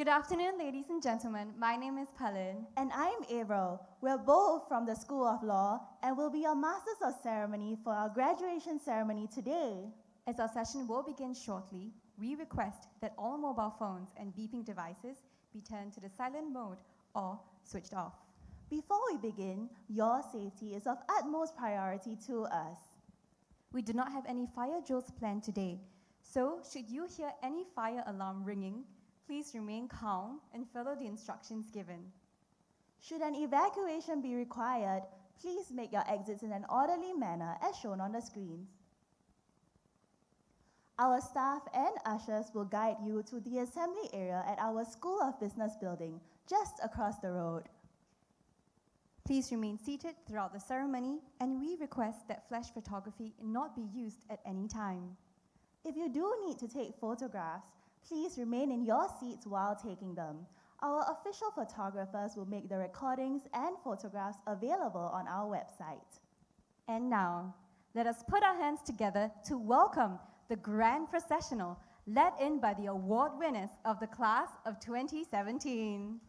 Good afternoon, ladies and gentlemen. My name is Palin. And I'm Avril. We're both from the School of Law and will be your Masters of Ceremony for our graduation ceremony today. As our session will begin shortly, we request that all mobile phones and beeping devices be turned to the silent mode or switched off. Before we begin, your safety is of utmost priority to us. We do not have any fire drills planned today, so should you hear any fire alarm ringing, please remain calm and follow the instructions given. Should an evacuation be required, please make your exits in an orderly manner as shown on the screens. Our staff and ushers will guide you to the assembly area at our School of Business building, just across the road. Please remain seated throughout the ceremony, and we request that flash photography not be used at any time. If you do need to take photographs, please remain in your seats while taking them. Our official photographers will make the recordings and photographs available on our website. And now, let us put our hands together to welcome the Grand Processional, led in by the award winners of the class of 2017.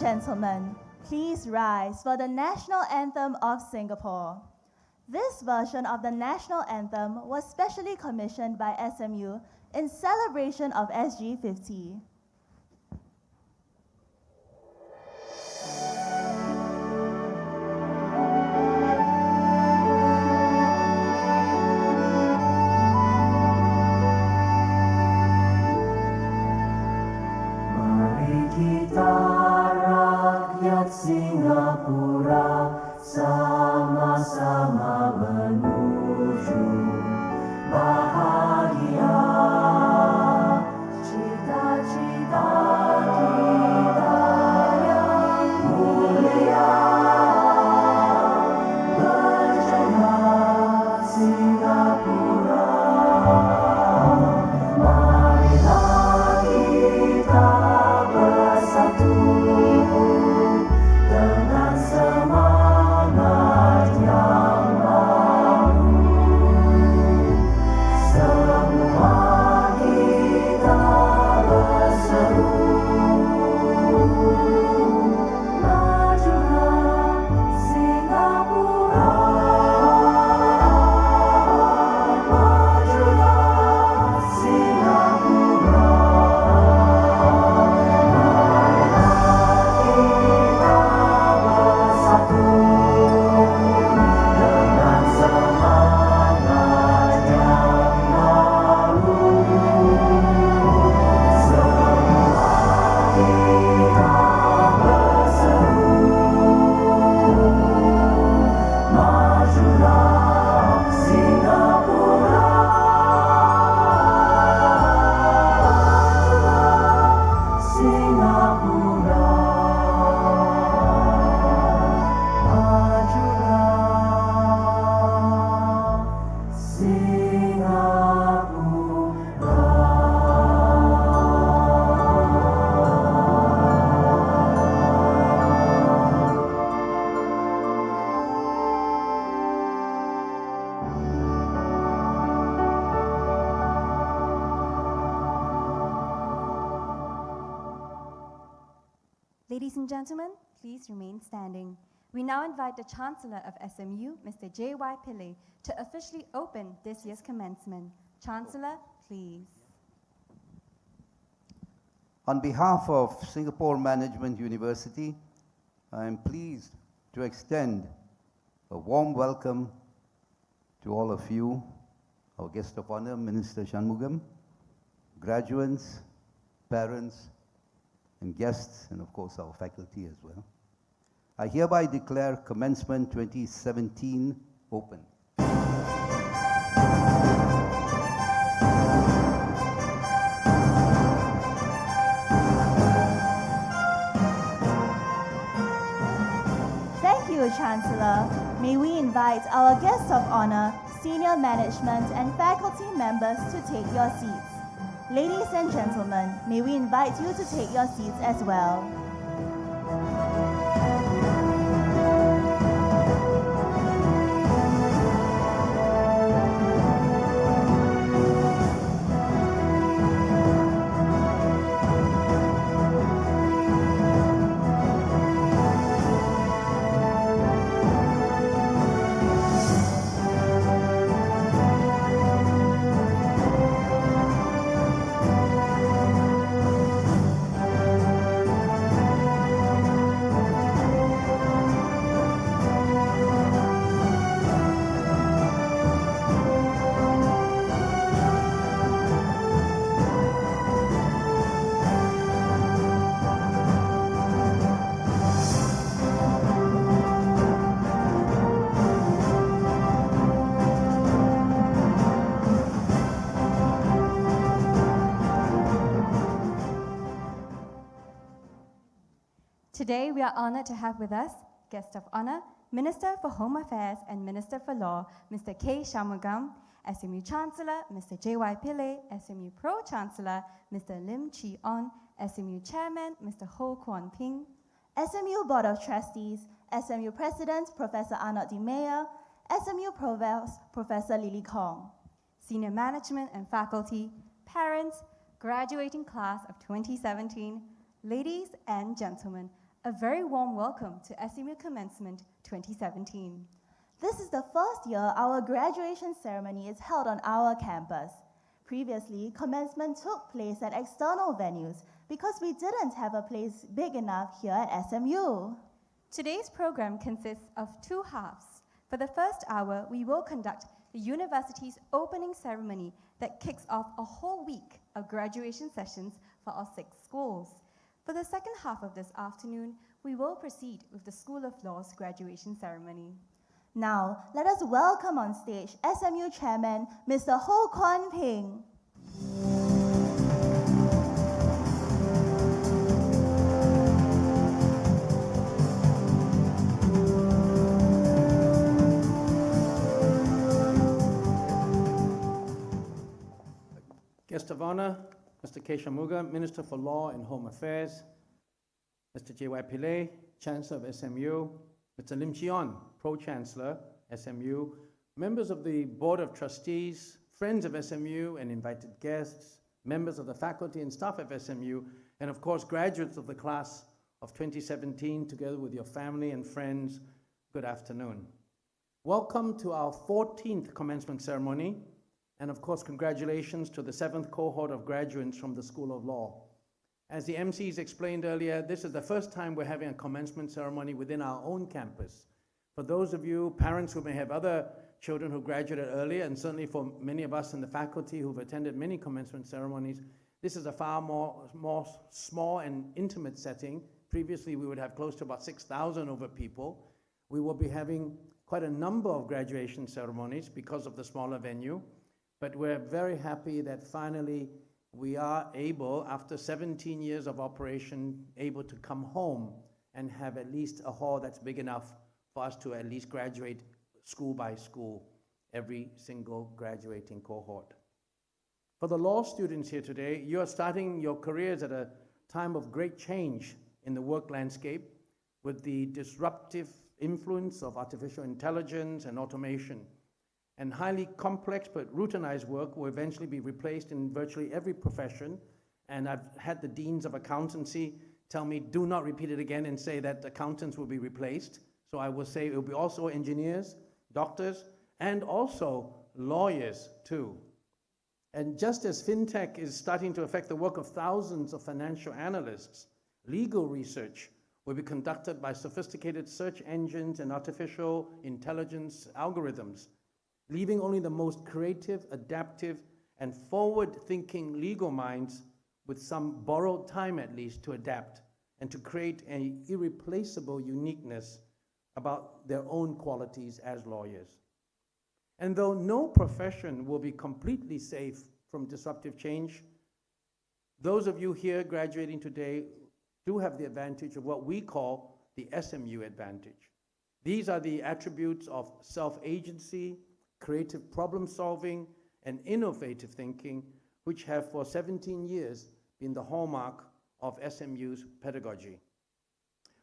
Gentlemen, please rise for the National Anthem of Singapore. This version of the National Anthem was specially commissioned by SMU in celebration of SG50. Mari Ladies and gentlemen, please remain standing. We now invite the Chancellor of SMU, Mr. J.Y. Pillay, to officially open this year's commencement. Chancellor, please. On behalf of Singapore Management University, I am pleased to extend a warm welcome to all of you, our guest of honor, Minister Shanmugam, graduates, parents, and guests, and of course our faculty as well. I hereby declare Commencement 2017 open. Thank you, Chancellor. May we invite our guests of honor, senior management and faculty members to take your seats. Ladies and gentlemen, may we invite you to take your seats as well. Today, we are honored to have with us guest of honor, Minister for Home Affairs and Minister for Law, Mr. K. Shanmugam, SMU Chancellor, Mr. J.Y. Pillay, SMU Pro-Chancellor, Mr. Lim Chee On, SMU Chairman, Mr. Ho Kwon Ping, SMU Board of Trustees, SMU President, Professor Arnold D. Meyer, SMU Provost, Professor Lily Kong, Senior Management and Faculty, parents, graduating class of 2017, ladies and gentlemen, a very warm welcome to SMU Commencement 2017. This is the first year our graduation ceremony is held on our campus. Previously, commencement took place at external venues because we didn't have a place big enough here at SMU. Today's program consists of two halves. For the first hour, we will conduct the university's opening ceremony that kicks off a whole week of graduation sessions for our 6 schools. For the second half of this afternoon, we will proceed with the School of Law's graduation ceremony. Now, let us welcome on stage SMU Chairman, Mr. Ho Kwon Ping. Guest of honor, Mr. K. Shanmugam, Minister for Law and Home Affairs, Mr. J.Y. Pillay, Chancellor of SMU, Mr. Lim Chee On, Pro-Chancellor, SMU, members of the Board of Trustees, friends of SMU and invited guests, members of the faculty and staff of SMU, and of course graduates of the class of 2017, together with your family and friends, good afternoon. Welcome to our 14th commencement ceremony, and of course congratulations to the 7th cohort of graduates from the School of Law. As the MCs explained earlier, this is the first time we're having a commencement ceremony within our own campus. For those of you parents who may have other children who graduated earlier, and certainly for many of us in the faculty who've attended many commencement ceremonies, this is a far more small and intimate setting. Previously, we would have close to about 6,000 over people. We will be having quite a number of graduation ceremonies because of the smaller venue, but we're very happy that finally we are able, after 17 years of operation, able to come home and have at least a hall that's big enough for us to at least graduate school by school, every single graduating cohort. For the law students here today, you are starting your careers at a time of great change in the work landscape with the disruptive influence of artificial intelligence and automation. And highly complex but routinized work will eventually be replaced in virtually every profession. And I've had the deans of accountancy tell me, do not repeat it again and say that accountants will be replaced. So I will say it will be also engineers, doctors, and also lawyers too. And just as fintech is starting to affect the work of thousands of financial analysts, legal research will be conducted by sophisticated search engines and artificial intelligence algorithms, leaving only the most creative, adaptive, and forward-thinking legal minds with some borrowed time at least to adapt and to create an irreplaceable uniqueness about their own qualities as lawyers. And though no profession will be completely safe from disruptive change, those of you here graduating today do have the advantage of what we call the SMU advantage. These are the attributes of self-agency, creative problem solving, and innovative thinking, which have for 17 years been the hallmark of SMU's pedagogy.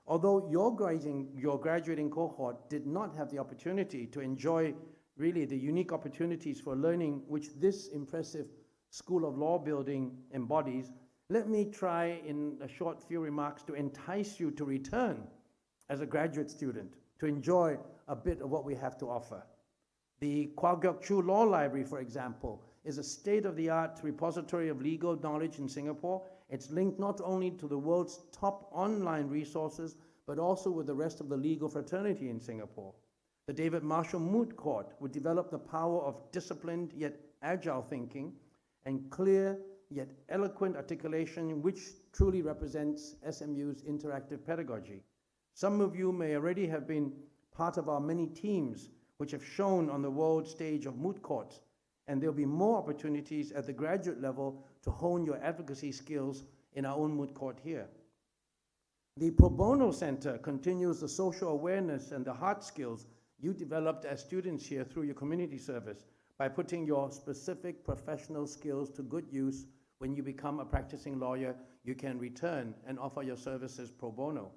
Although your graduating cohort did not have the opportunity to enjoy really the unique opportunities for learning which this impressive School of Law building embodies, let me try in a short few remarks to entice you to return as a graduate student, to enjoy a bit of what we have to offer. The Kwa Geok Chu Law Library, for example, is a state-of-the-art repository of legal knowledge in Singapore. It's linked not only to the world's top online resources, but also with the rest of the legal fraternity in Singapore. The David Marshall Moot Court would develop the power of disciplined yet agile thinking and clear yet eloquent articulation, which truly represents SMU's interactive pedagogy. Some of you may already have been part of our many teams which have shown on the world stage of moot courts, and there'll be more opportunities at the graduate level to hone your advocacy skills in our own moot court here. The Pro Bono Center continues the social awareness and the hard skills you developed as students here through your community service by putting your specific professional skills to good use. When you become a practicing lawyer, you can return and offer your services pro bono.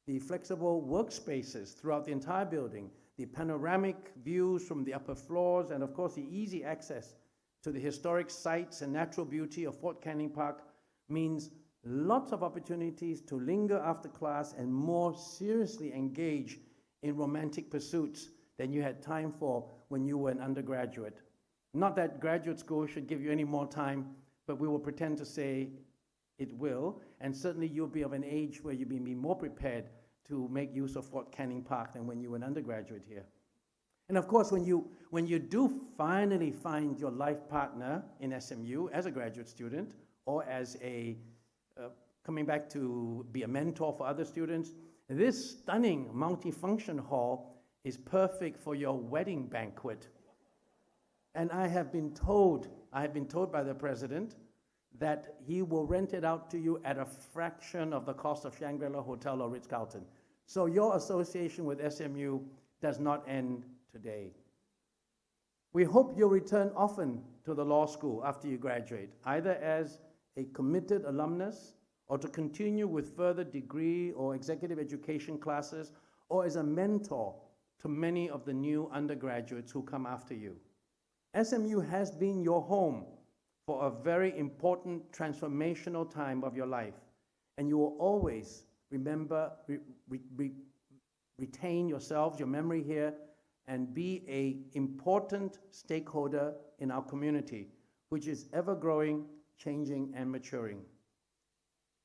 The flexible workspaces throughout the entire building, the panoramic views from the upper floors, and of course the easy access to the historic sites and natural beauty of Fort Canning Park means lots of opportunities to linger after class and more seriously engage in romantic pursuits than you had time for when you were an undergraduate. Not that graduate school should give you any more time, but we will pretend to say it will, and certainly you'll be of an age where you'll be more prepared to make use of Fort Canning Park than when you were an undergraduate here. And of course, when you do finally find your life partner in SMU as a graduate student, or as a, coming back to be a mentor for other students, this stunning multifunction hall is perfect for your wedding banquet. And I have been told by the president that he will rent it out to you at a fraction of the cost of Shangri-La Hotel or Ritz-Carlton. So your association with SMU does not end today. We hope you'll return often to the law school after you graduate, either as a committed alumnus or to continue with further degree or executive education classes, or as a mentor to many of the new undergraduates who come after you. SMU has been your home for a very important transformational time of your life, and you will always retain yourselves, your memory here, and be an important stakeholder in our community, which is ever growing, changing, and maturing.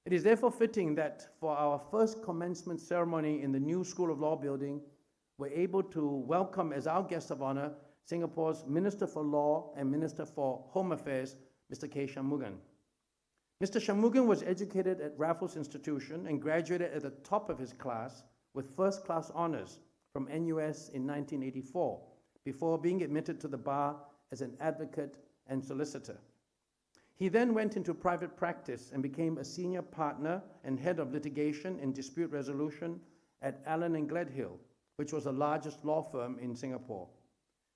It is therefore fitting that for our first commencement ceremony in the new School of Law building, we're able to welcome as our guest of honor Singapore's Minister for Law and Minister for Home Affairs, Mr. K. Shanmugam. Mr. Shanmugam was educated at Raffles Institution and graduated at the top of his class with first-class honors from NUS in 1984, before being admitted to the bar as an advocate and solicitor. He then went into private practice and became a senior partner and head of litigation and dispute resolution at Allen & Gledhill, which was the largest law firm in Singapore.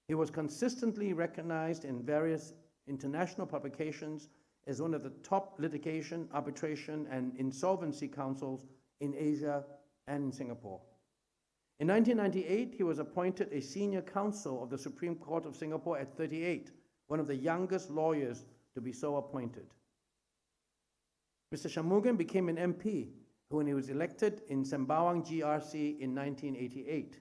He was consistently recognized in various international publications as one of the top litigation, arbitration, and insolvency counsels in Asia and in Singapore. In 1998, he was appointed a senior counsel of the Supreme Court of Singapore at 38, one of the youngest lawyers to be so appointed. Mr. Shanmugam became an MP when he was elected in Sembawang GRC in 1988.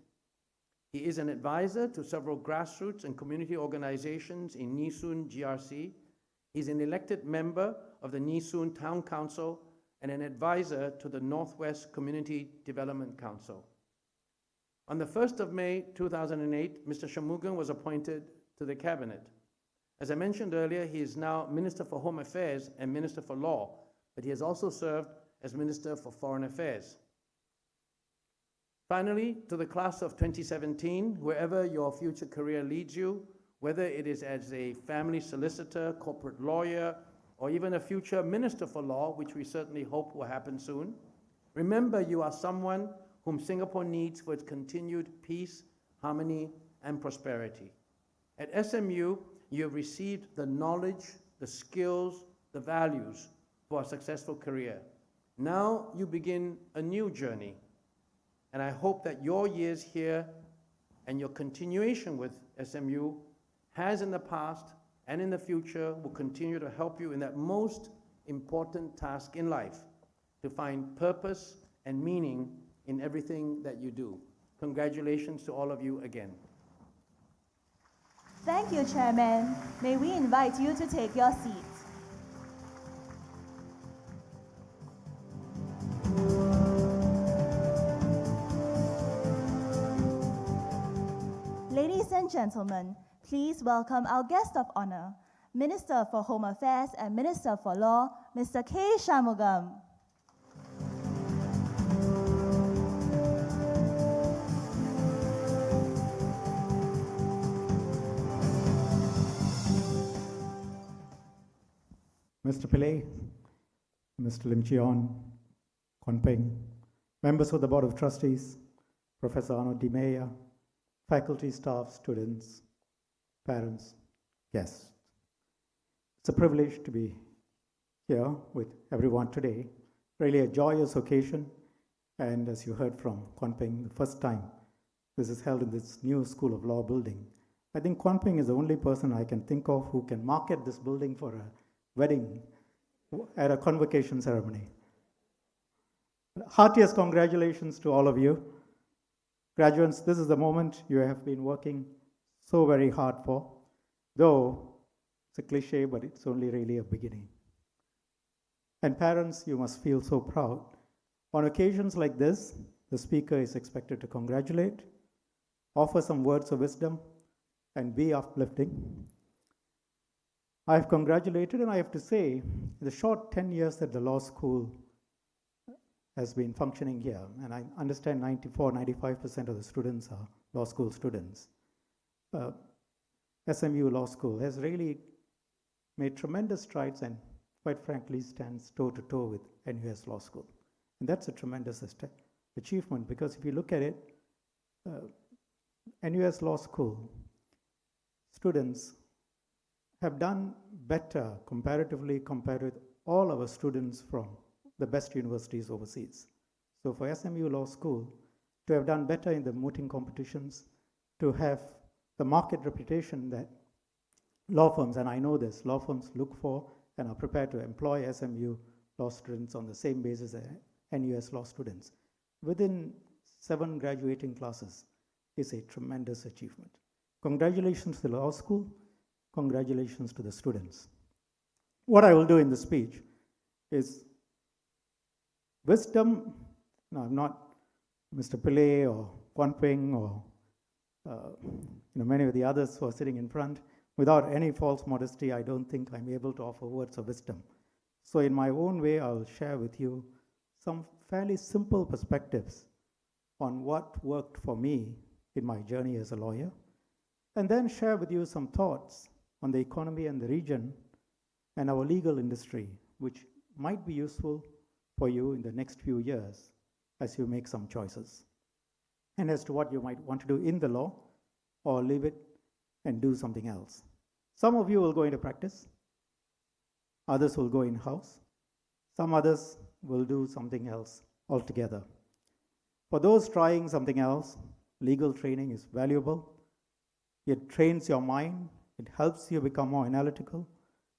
He is an advisor to several grassroots and community organizations in Nee GRC. He's an elected member of the Nee Town Council and an advisor to the Northwest Community Development Council. On the 1st of May 2008, Mr. Shanmugam was appointed to the cabinet. As I mentioned earlier, he is now Minister for Home Affairs and Minister for Law, but he has also served as Minister for Foreign Affairs. Finally, to the class of 2017, wherever your future career leads you, whether it is as a family solicitor, corporate lawyer, or even a future Minister for Law, which we certainly hope will happen soon, remember you are someone whom Singapore needs for its continued peace, harmony, and prosperity. At SMU, you have received the knowledge, the skills, the values for a successful career. Now you begin a new journey, and I hope that your years here and your continuation with SMU has in the past and in the future will continue to help you in that most important task in life, to find purpose and meaning in everything that you do. Congratulations to all of you again. Thank you, Chairman. May we invite you to take your seat. Ladies and gentlemen, please welcome our guest of honor, Minister for Home Affairs and Minister for Law, Mr. K. Shanmugam. Mr. Pillay, Mr. Lim Cheon, Kon Peng, members of the Board of Trustees, Professor Arno Di Meya, faculty, staff, students, parents, guests. It's a privilege to be here with everyone today. Really a joyous occasion, and as you heard from Kon Peng, the first time this is held in this new School of Law building. I think Kon Peng is the only person I can think of who can market this building for a wedding at a convocation ceremony. Heartiest congratulations to all of you. Graduates, this is the moment you have been working so very hard for, though it's a cliche, but it's only really a beginning. And parents, you must feel so proud. On occasions like this, the speaker is expected to congratulate, offer some words of wisdom, and be uplifting. I have congratulated, and I have to say, in the short 10 years that the law school has been functioning here, and I understand 95% of the students are law school students. SMU Law School has really made tremendous strides and, quite frankly, stands toe-to-toe with NUS Law School. And that's a tremendous achievement, because if you look at it, NUS Law School students have done better comparatively compared with all our students from the best universities overseas. So for SMU Law School to have done better in the mooting competitions, to have the market reputation that law firms, and I know this, law firms look for and are prepared to employ SMU law students on the same basis as NUS law students within 7 graduating classes is a tremendous achievement. Congratulations to the law school. Congratulations to the students. What I will do in the speech is wisdom. No, I'm not Mr. Pillay or Kon Peng or many of the others who are sitting in front. Without any false modesty, I don't think I'm able to offer words of wisdom. So in my own way, I'll share with you some fairly simple perspectives on what worked for me in my journey as a lawyer, and then share with you some thoughts on the economy and the region and our legal industry, which might be useful for you in the next few years as you make some choices, and as to what you might want to do in the law or leave it and do something else. Some of you will go into practice, others will go in-house, some others will do something else altogether. For those trying something else, legal training is valuable. It trains your mind, it helps you become more analytical,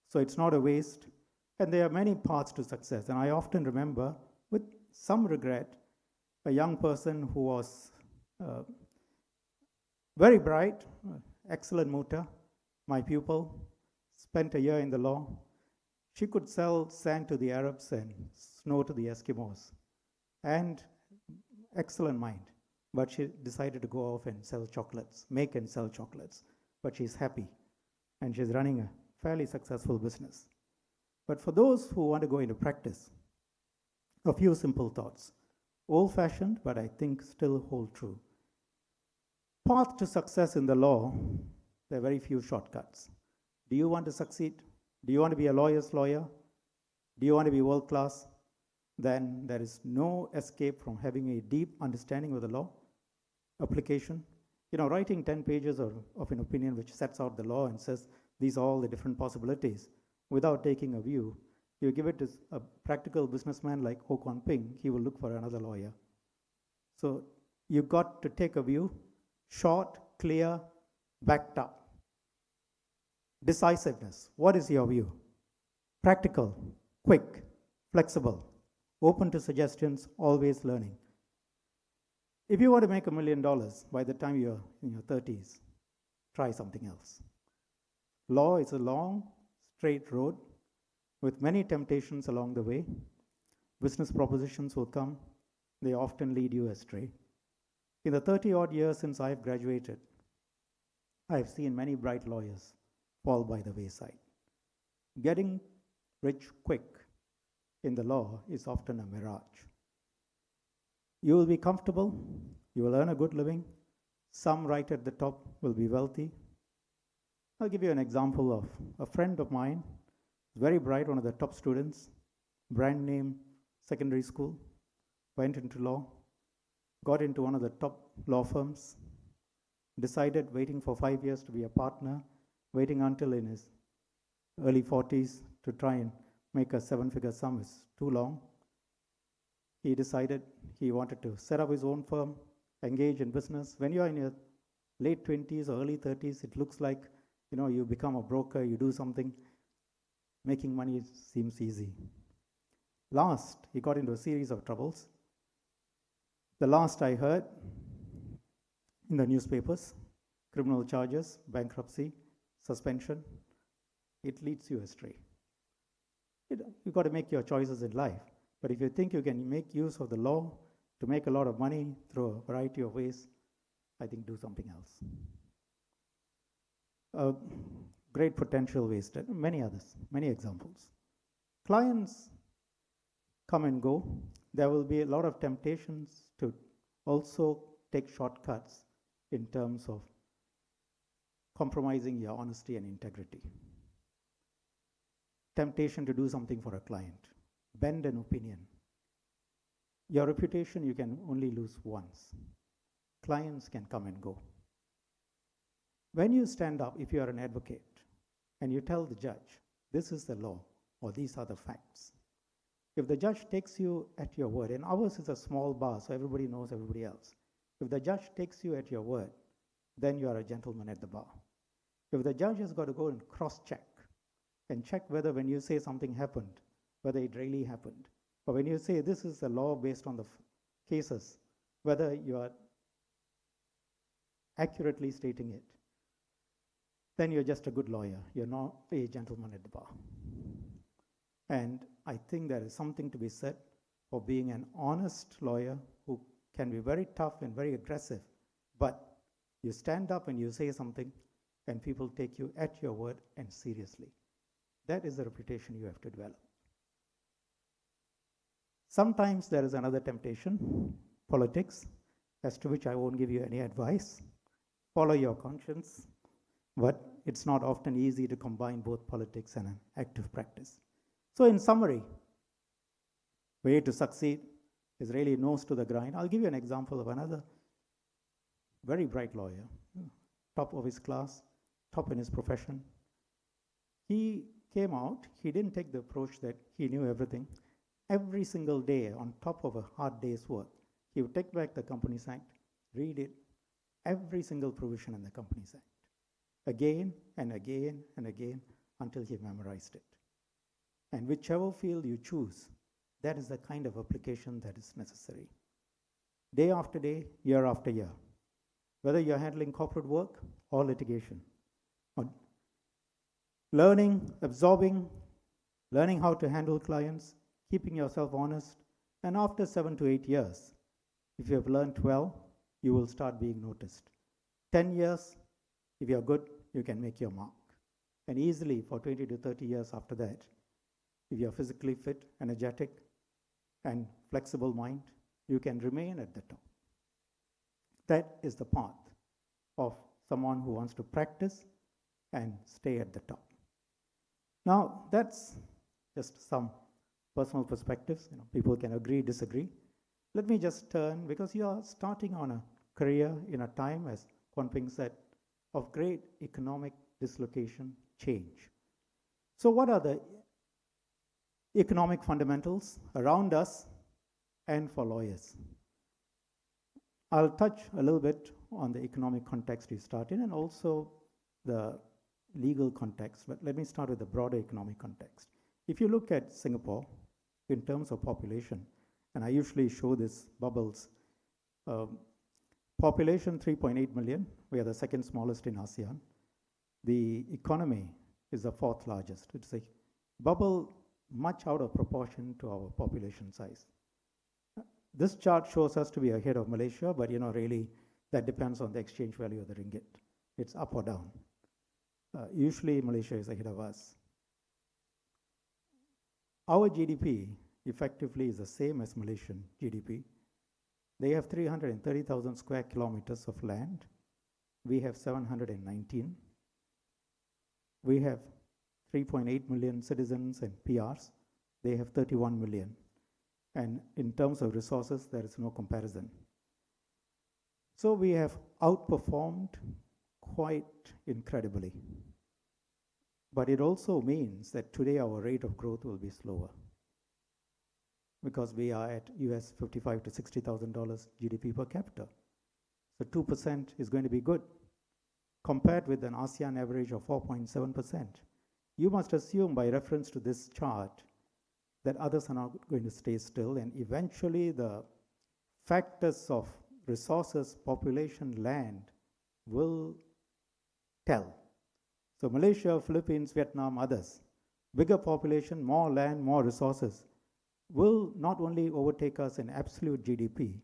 so it's not a waste. And there are many paths to success. And I often remember with some regret, a young person who was very bright, excellent motor, my pupil, spent a year in the law. She could sell sand to the Arabs and snow to the Eskimos, and excellent mind. But she decided to go off and sell chocolates, make and sell chocolates. But she's happy, and she's running a fairly successful business. But for those who want to go into practice, a few simple thoughts. Old-fashioned, but I think still hold true. Path to success in the law, there are very few shortcuts. Do you want to succeed? Do you want to be a lawyer's lawyer? Do you want to be world class? Then there is no escape from having a deep understanding of the law, application. Writing 10 pages of an opinion which sets out the law and says these are all the different possibilities without taking a view. You give it to a practical businessman like Ho Kwon Ping, he will look for another lawyer. So you got to take a view, short, clear, backed up. Decisiveness. What is your view? Practical, quick, flexible, open to suggestions, always learning. If you want to make $1 million by the time you're in your 30s, try something else. Law is a long, straight road with many temptations along the way. Business propositions will come. They often lead you astray. In the 30-odd years since I've graduated, I've seen many bright lawyers fall by the wayside. Getting rich quick in the law is often a mirage. You will be comfortable, you will earn a good living, some right at the top will be wealthy. I'll give you an example of a friend of mine, very bright, one of the top students, brand name secondary school, went into law, got into one of the top law firms, decided waiting for 5 years to be a partner, waiting until in his early 40s to try and make a 7-figure sum is too long. He decided he wanted to set up his own firm, engage in business. When you're in your late 20s or early 30s, it looks like, you become a broker, you do something. Making money seems easy. Last, he got into a series of troubles. The last I heard in the newspapers, criminal charges, bankruptcy, suspension. It leads you astray. You've got to make your choices in life. But if you think you can make use of the law to make a lot of money through a variety of ways, I think do something else. Great potential wasted, many others, many examples. Clients come and go. There will be a lot of temptations to also take shortcuts in terms of compromising your honesty and integrity. Temptation to do something for a client, bend an opinion. Your reputation you can only lose once. Clients can come and go. When you stand up, if you are an advocate, and you tell the judge, this is the law, or these are the facts. If the judge takes you at your word, and ours is a small bar, so everybody knows everybody else. If the judge takes you at your word, then you are a gentleman at the bar. If the judge has got to go and cross-check, and check whether when you say something happened, whether it really happened, or when you say this is the law based on the cases, whether you are accurately stating it, then you're just a good lawyer. You're not a gentleman at the bar. And I think there is something to be said for being an honest lawyer who can be very tough and very aggressive, but you stand up and you say something and people take you at your word and seriously. That is the reputation you have to develop. Sometimes there is another temptation, politics, as to which I won't give you any advice. Follow your conscience, but it's not often easy to combine both politics and an active practice. So in summary, way to succeed is really nose to the grind. I'll give you an example of another very bright lawyer, top of his class, top in his profession. He came out, he didn't take the approach that he knew everything. Every single day, on top of a hard day's work, he would take back the Companies Act, read it, every single provision in the Companies Act, again and again and again until he memorized it. And whichever field you choose, That is the kind of application that is necessary. Day after day, year after year, whether you're handling corporate work or litigation, or learning, absorbing, learning how to handle clients, keeping yourself honest, and after 7 to 8 years, if you have learned well, you will start being noticed. 10 years, if you're good, you can make your mark. And easily for 20 to 30 years after that, if you're physically fit, energetic, and flexible mind, you can remain at the top. That is the path of someone who wants to practice and stay at the top. Now, that's just some personal perspectives. People can agree, disagree. Let me just turn, because you are starting on a career in a time, as Kwan Ping said, of great economic dislocation, change. So what are the economic fundamentals around us and for lawyers? I'll touch a little bit on the economic context you start in and also the legal context, but let me start with the broader economic context. If you look at Singapore in terms of population, and I usually show this bubbles, population 3.8 million, we are the second smallest in ASEAN. The economy is the fourth largest. It's a bubble much out of proportion to our population size. This chart shows us to be ahead of Malaysia, but really that depends on the exchange value of the ringgit. It's up or down. Usually Malaysia is ahead of us. Our GDP effectively is the same as Malaysian GDP. They have 330,000 square kilometers of land. We have 719. We have 3.8 million citizens and PRs. They have 31 million. And in terms of resources, there is no comparison. So we have outperformed quite incredibly. But it also means that today our rate of growth will be slower, because we are at US $55,000 to $60,000 GDP per capita. So 2% is going to be good, compared with an ASEAN average of 4.7%. You must assume by reference to this chart that others are not going to stay still, and eventually the factors of resources, population, land will tell. So Malaysia, Philippines, Vietnam, others, bigger population, more land, more resources, will not only overtake us in absolute GDP,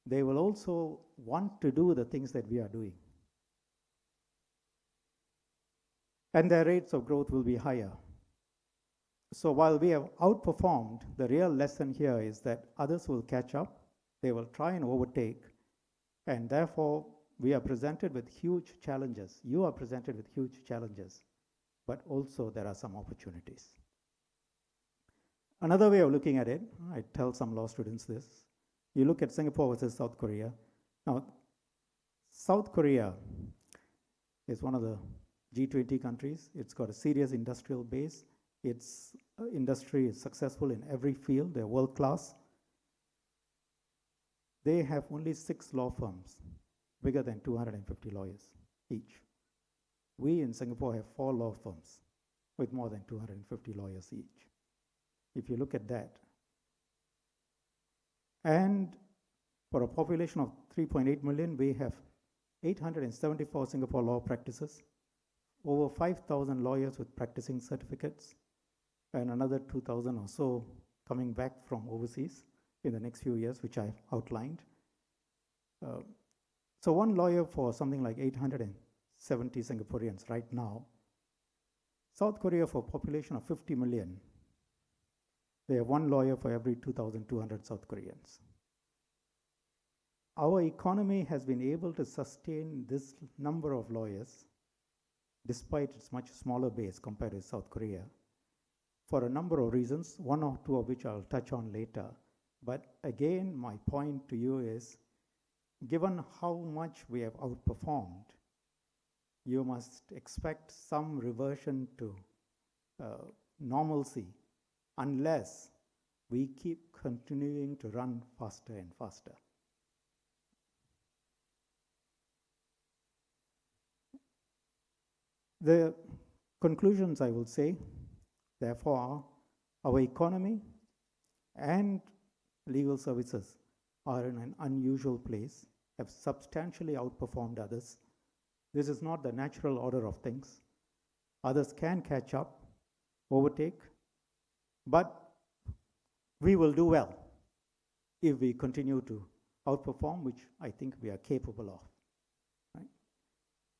they will also want to do the things that we are doing. And their rates of growth will be higher. So while we have outperformed, the real lesson here is that others will catch up, they will try and overtake, and therefore we are presented with huge challenges. You are presented with huge challenges, but also there are some opportunities. Another way of looking at it, I tell some law students this, you look at Singapore versus South Korea. Now, South Korea is one of the G20 countries. It's got a serious industrial base. Its industry is successful in every field. They're world class. They have only 6 law firms, bigger than 250 lawyers each. We in Singapore have 4 law firms with more than 250 lawyers each. If you look at that. And for a population of 3.8 million, we have 874 Singapore law practices, over 5,000 lawyers with practicing certificates, and another 2,000 or so coming back from overseas in the next few years, which I've outlined. So one lawyer for something like 870 Singaporeans right now. South Korea, for a population of 50 million, they have 1 lawyer for every 2,200 South Koreans. Our economy has been able to sustain this number of lawyers, despite its much smaller base compared to South Korea, for a number of reasons, 1 or 2 of which I'll touch on later. But again, my point to you is, given how much we have outperformed, you must expect some reversion to normalcy, unless we keep continuing to run faster and faster. The conclusions, I will say, therefore, are our economy and legal services are in an unusual place, have substantially outperformed others. This is not the natural order of things. Others can catch up, overtake, but we will do well if we continue to outperform, which I think we are capable of. Right?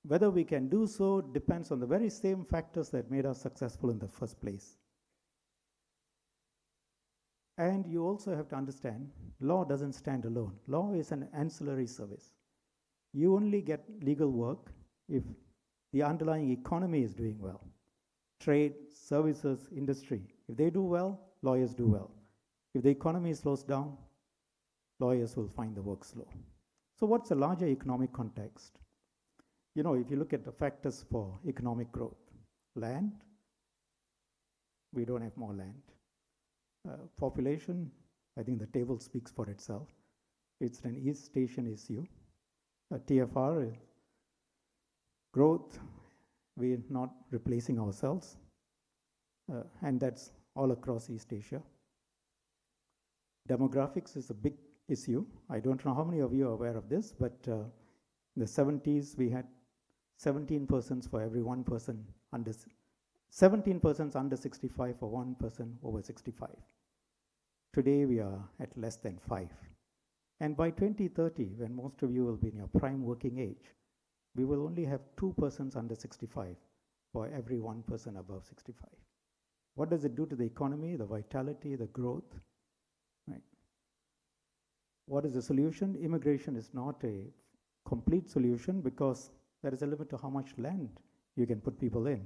Whether we can do so depends on the very same factors that made us successful in the first place. And you also have to understand, law doesn't stand alone. Law is an ancillary service. You only get legal work if the underlying economy is doing well. Trade, services, industry, if they do well, lawyers do well. If the economy slows down, lawyers will find the work slow. So what's the larger economic context? You know, if you look at the factors for economic growth, land, we don't have more land. Population, I think the table speaks for itself. It's an East Asian issue. TFR, growth, we're not replacing ourselves. And that's all across East Asia. Demographics is a big issue. I don't know how many of you are aware of this, but in the 70s, we had 17 persons for every one person under 17 persons under 65 for one person over 65. Today we are at less than 5. And by 2030, when most of you will be in your prime working age, we will only have 2 persons under 65 for every one person above 65. What does it do to the economy, the vitality, the growth? Right. What is the solution? Immigration is not a complete solution because there is a limit to how much land you can put people in.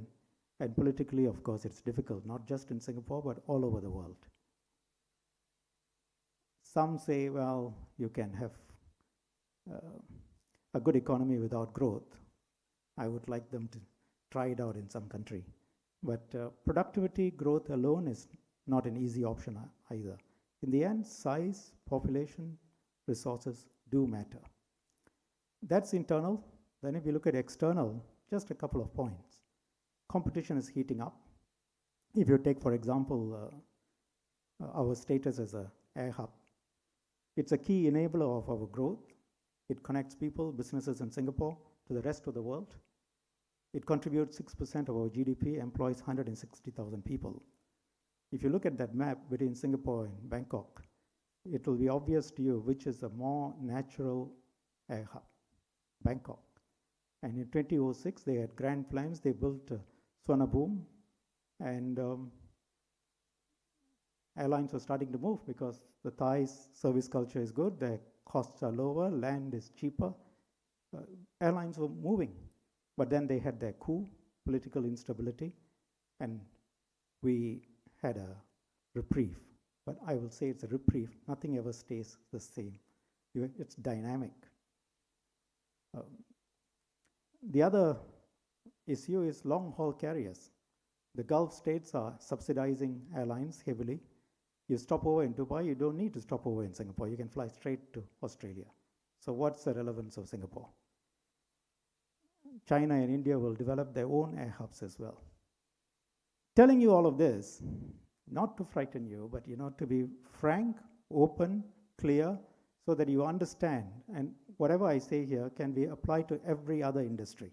And politically, of course, it's difficult, not just in Singapore, but all over the world. Some say, well, you can have a good economy without growth. I would like them to try it out in some country. But productivity growth alone is not an easy option either. In the end, size, population, resources do matter. That's internal. Then if you look at external, just a couple of points. Competition is heating up. If you take, for example, our status as an air hub, it's a key enabler of our growth. It connects people, businesses in Singapore to the rest of the world. It contributes 6% of our GDP, employs 160,000 people. If you look at that map between Singapore and Bangkok, it will be obvious to you which is a more natural air hub, Bangkok. And in 2006, they had grand plans. They built Swanabhoom, and airlines were starting to move because the Thais service culture is good, their costs are lower, land is cheaper. Airlines were moving, but then they had their coup, political instability, and we had a reprieve. But I will say it's a reprieve. Nothing ever stays the same. It's dynamic. The other issue is long-haul carriers. The Gulf states are subsidizing airlines heavily. You stop over in Dubai, you don't need to stop over in Singapore. You can fly straight to Australia. So what's the relevance of Singapore? China and India will develop their own air hubs as well. Telling you all of this, not to frighten you, but to be frank, open, clear, so that you understand. And whatever I say here can be applied to every other industry,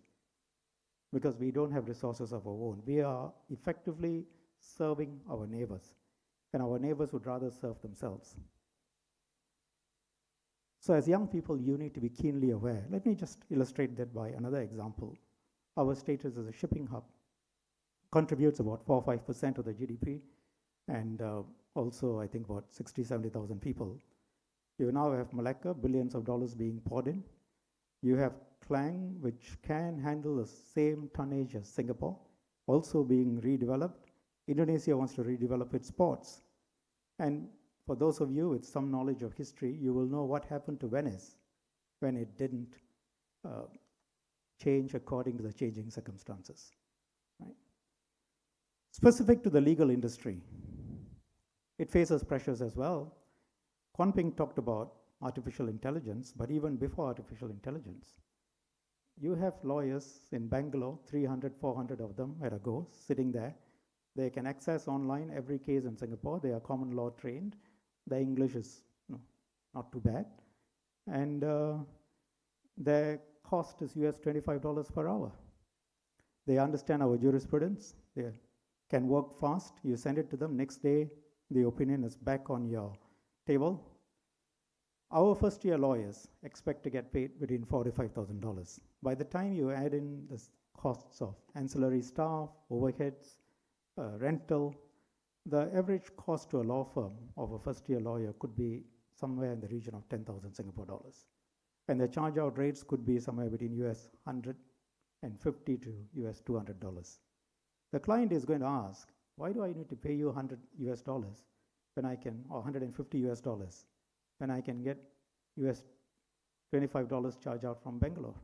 because we don't have resources of our own. We are effectively serving our neighbors, and our neighbors would rather serve themselves. So as young people, you need to be keenly aware. Let me just illustrate that by another example. Our status as a shipping hub contributes about 4 or 5% of the GDP, and also I think about 60, 70,000 people. You now have Malacca, billions of dollars being poured in. You have Klang, which can handle the same tonnage as Singapore, also being redeveloped. Indonesia wants to redevelop its ports. And for those of you with some knowledge of history, you will know what happened to Venice when it didn't change according to the changing circumstances. Right? Specific to the legal industry, it faces pressures as well. Kuan Ping talked about artificial intelligence, but even before artificial intelligence, you have lawyers in Bangalore, 300, 400 of them at a go, sitting there. They can access online every case in Singapore. They are common law trained. The English is not too bad. And their cost is US $25 per hour. They understand our jurisprudence. They can work fast. You send it to them. Next day, the opinion is back on your table. Our first-year lawyers expect to get paid between $4,000 to $5,000. By the time you add in the costs of ancillary staff, overheads, rental, the average cost to a law firm of a first-year lawyer could be somewhere in the region of 10,000 Singapore dollars. And the charge-out rates could be somewhere between US $150 to US $200. The client is going to ask, why do I need to pay you $100 US when I can, or $150 US, when I can get US $25 charge out from Bangalore?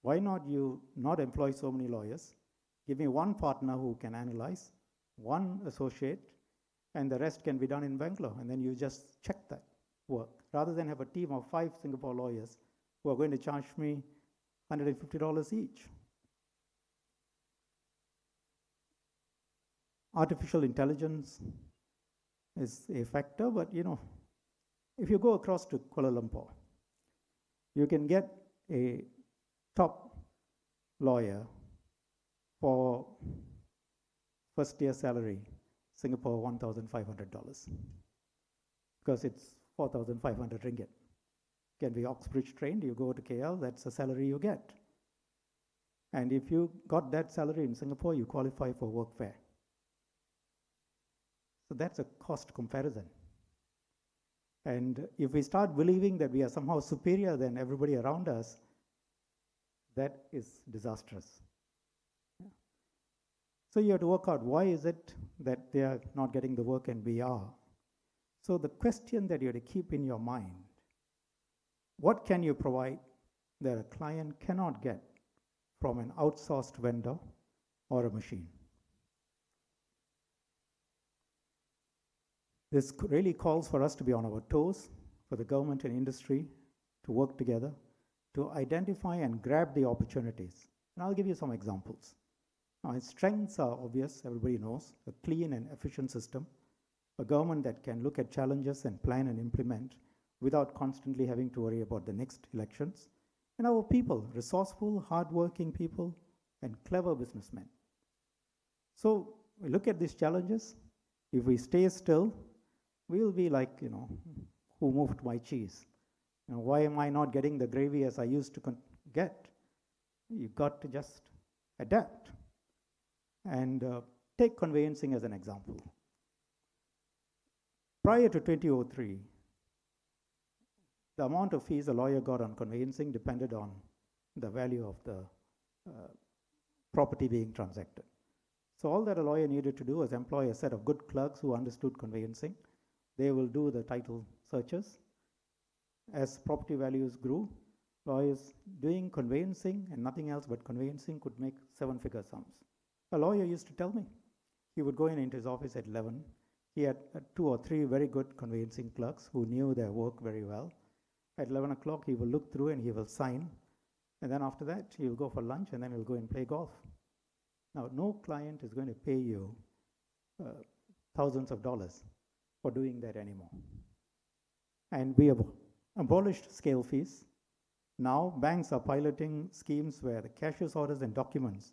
Why not you not employ so many lawyers? Give me one partner who can analyze, one associate, and the rest can be done in Bangalore. And then you just check that work, rather than have a team of 5 Singapore lawyers who are going to charge me $150 each. Artificial intelligence is a factor, but if you go across to Kuala Lumpur, you can get a top lawyer for first-year salary, Singapore $1,500, because it's 4,500 ringgit. Can be Oxbridge trained, you go to KL, that's the salary you get. And if you got that salary in Singapore, you qualify for workfare. So that's a cost comparison. And if we start believing that we are somehow superior than everybody around us, that is disastrous. Yeah. So you have to work out, why is it that they are not getting the work and we are? So the question that you have to keep in your mind, what can you provide that a client cannot get from an outsourced vendor or a machine? This really calls for us to be on our toes, for the government and industry to work together, to identify and grab the opportunities. And I'll give you some examples. Now, its strengths are obvious, everybody knows, a clean and efficient system, a government that can look at challenges and plan and implement without constantly having to worry about the next elections, and our people, resourceful, hardworking people, and clever businessmen. So we look at these challenges. If we stay still, we'll be like, who moved my cheese? Why am I not getting the gravy as I used to get? You've got to just adapt. And take conveyancing as an example. Prior to 2003, the amount of fees a lawyer got on conveyancing depended on the value of the property being transacted. So all that a lawyer needed to do was employ a set of good clerks who understood conveyancing. They will do the title searches. As property values grew, lawyers doing conveyancing and nothing else but conveyancing could make 7-figure sums. A lawyer used to tell me, he would go into his office at 11. He had 2 or 3 very good conveyancing clerks who knew their work very well. At 11 o'clock, he will look through and he will sign. And then after that, he will go for lunch and then he'll go and play golf. Now, no client is going to pay you thousands of dollars for doing that anymore. And we have abolished scale fees. Now, banks are piloting schemes where the cashier's orders and documents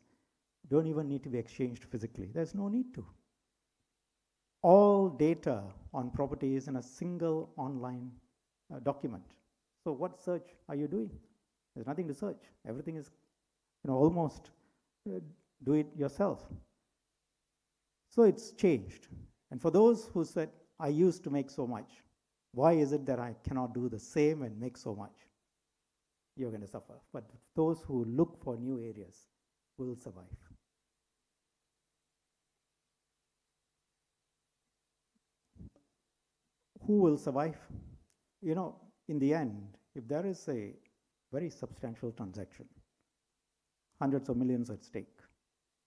don't even need to be exchanged physically. There's no need to. All data on property is in a single online document. So what search are you doing? There's nothing to search. Everything is, almost do it yourself. So it's changed. And for those who said, I used to make so much, why is it that I cannot do the same and make so much? You're going to suffer. But those who look for new areas will survive. Who will survive? In the end, if there is a very substantial transaction, hundreds of millions at stake,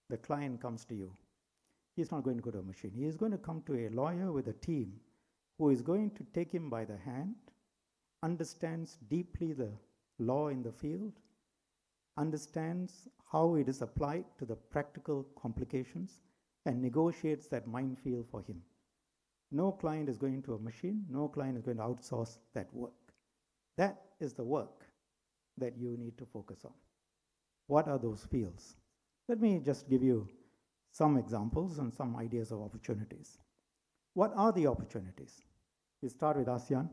the client comes to you. He's not going to go to a machine. He is going to come to a lawyer with a team who is going to take him by the hand, understands deeply the law in the field, understands how it is applied to the practical complications, and negotiates that minefield for him. No client is going to a machine. No client is going to outsource that work. That is the work that you need to focus on. What are those fields? Let me just give you some examples and some ideas of opportunities. What are the opportunities? We start with ASEAN.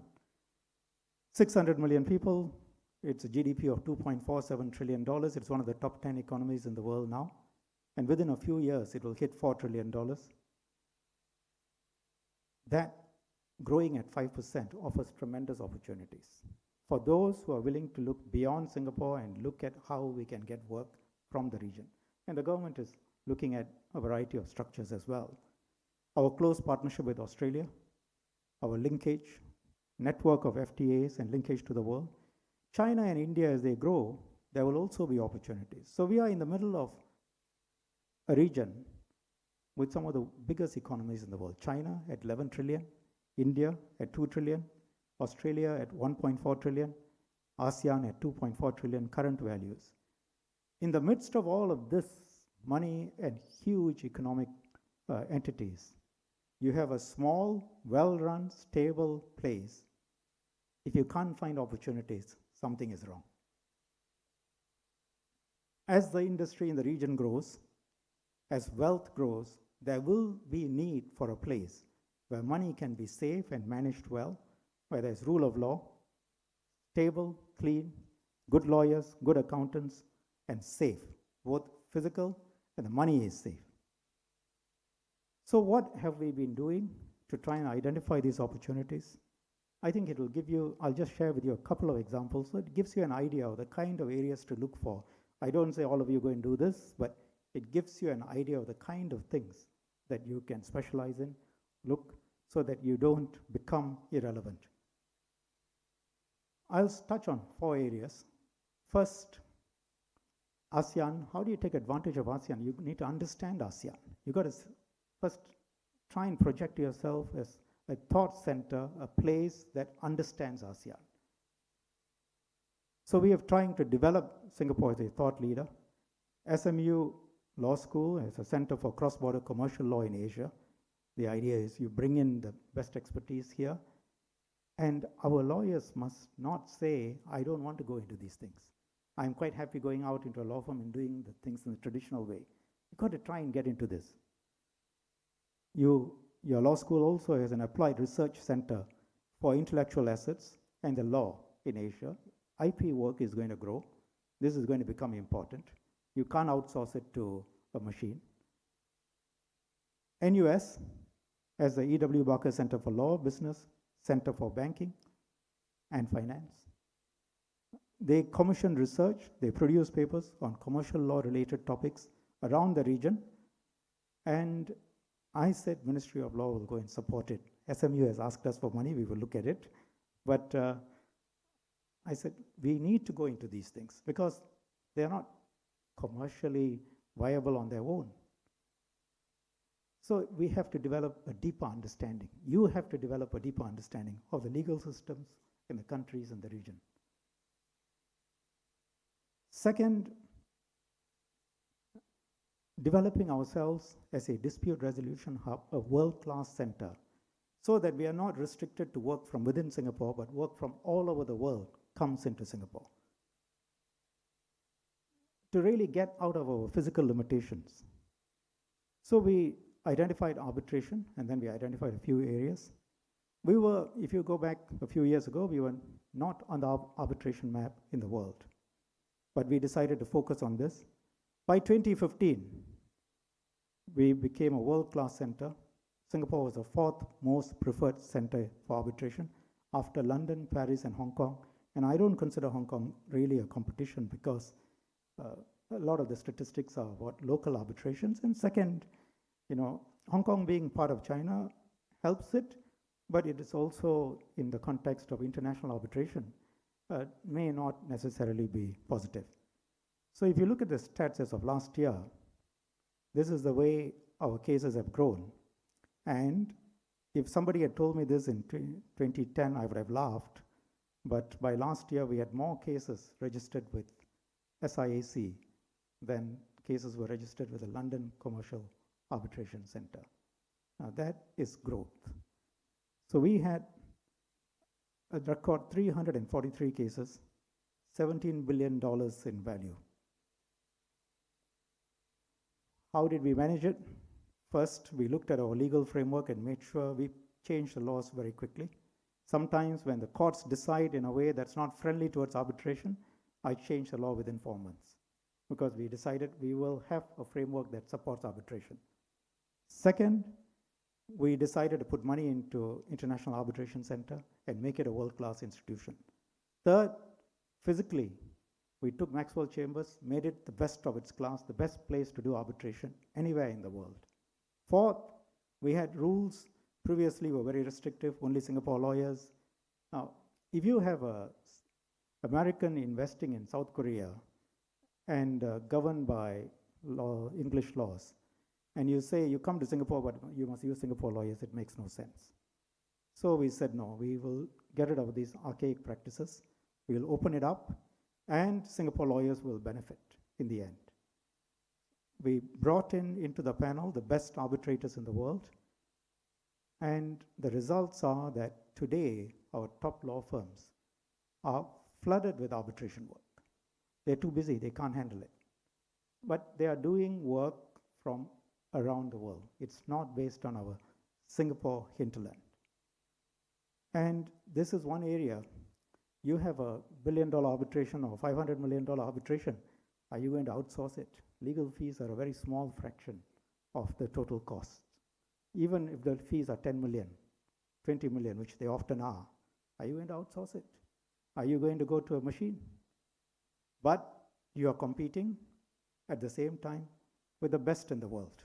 600 million people. It's a GDP of $2.47 trillion. It's one of the top 10 economies in the world now. And within a few years, it will hit $4 trillion. That, growing at 5%, offers tremendous opportunities for those who are willing to look beyond Singapore and look at how we can get work from the region. And the government is looking at a variety of structures as well. Our close partnership with Australia, our linkage, network of FTAs and linkage to the world. China and India, as they grow, there will also be opportunities. So we are in the middle of a region with some of the biggest economies in the world. China at 11 trillion, India at 2 trillion, Australia at 1.4 trillion, ASEAN at 2.4 trillion current values. In the midst of all of this money and huge economic entities, you have a small, well-run, stable place. If you can't find opportunities, something is wrong. As the industry in the region grows, as wealth grows, there will be need for a place where money can be safe and managed well, where there's rule of law, stable, clean, good lawyers, good accountants, and safe, both physical and the money is safe. So what have we been doing to try and identify these opportunities? I think it will give you, I'll just share with you a couple of examples. So it gives you an idea of the kind of areas to look for. I don't say all of you go and do this, but it gives you an idea of the kind of things that you can specialize in, look, so that you don't become irrelevant. I'll touch on 4 areas. First, ASEAN. How do you take advantage of ASEAN? You need to understand ASEAN. You've got to first try and project yourself as a thought center, a place that understands ASEAN. So we are trying to develop Singapore as a thought leader. SMU Law School as a center for cross-border commercial law in Asia. The idea is you bring in the best expertise here, and our lawyers must not say, I don't want to go into these things. I'm quite happy going out into a law firm and doing the things in the traditional way. You've got to try and get into this. Your law school also has an applied research center for intellectual assets and the law in Asia. IP work is going to grow. This is going to become important. You can't outsource it to a machine. NUS as the E.W. Barker Center for Law, Business, Center for Banking and Finance. They commission research, they produce papers on commercial law related topics around the region, and I said Ministry of Law will go and support it. SMU has asked us for money, we will look at it, but I said we need to go into these things because they are not commercially viable on their own. So we have to develop a deeper understanding. You have to develop a deeper understanding of the legal systems in the countries in the region. Second, developing ourselves as a dispute resolution hub, a world-class center, so that we are not restricted to work from within Singapore, but work from all over the world comes into Singapore. To really get out of our physical limitations. So we identified arbitration, and then we identified a few areas. We were, if you go back a few years ago, we were not on the arbitration map in the world. But we decided to focus on this. By 2015, we became a world-class center. Singapore was the 4th most preferred center for arbitration after London, Paris, and Hong Kong. And I don't consider Hong Kong really a competition because a lot of the statistics are about local arbitrations. And second, Hong Kong being part of China helps it, but it is also in the context of international arbitration, may not necessarily be positive. So if you look at the stats as of last year, this is the way our cases have grown. And if somebody had told me this in 2010, I would have laughed. But by last year, we had more cases registered with SIAC than cases were registered with the London Commercial Arbitration Center. Now that is growth. So we had a record 343 cases, $17 billion in value. How did we manage it? First, we looked at our legal framework and made sure we changed the laws very quickly. Sometimes when the courts decide in a way that's not friendly towards arbitration, I change the law within 4 months because we decided we will have a framework that supports arbitration. Second, we decided to put money into International Arbitration Center and make it a world-class institution. Third, physically, we took Maxwell Chambers, made it the best of its class, the best place to do arbitration anywhere in the world. Fourth, we had rules previously were very restrictive, only Singapore lawyers. Now, if you have a American investing in South Korea and governed by English laws, and you say you come to Singapore, but you must use Singapore lawyers, it makes no sense. So we said, no, we will get rid of these archaic practices. We will open it up, and Singapore lawyers will benefit in the end. We brought into the panel the best arbitrators in the world, and the results are that today our top law firms are flooded with arbitration work. They're too busy, they can't handle it. But they are doing work from around the world. It's not based on our Singapore hinterland. And this is one area. You have a $1 billion arbitration or $500 million arbitration. Are you going to outsource it? Legal fees are a very small fraction of the total costs. Even if the fees are 10 million, 20 million, which they often are you going to outsource it? Are you going to go to a machine? But you are competing at the same time with the best in the world.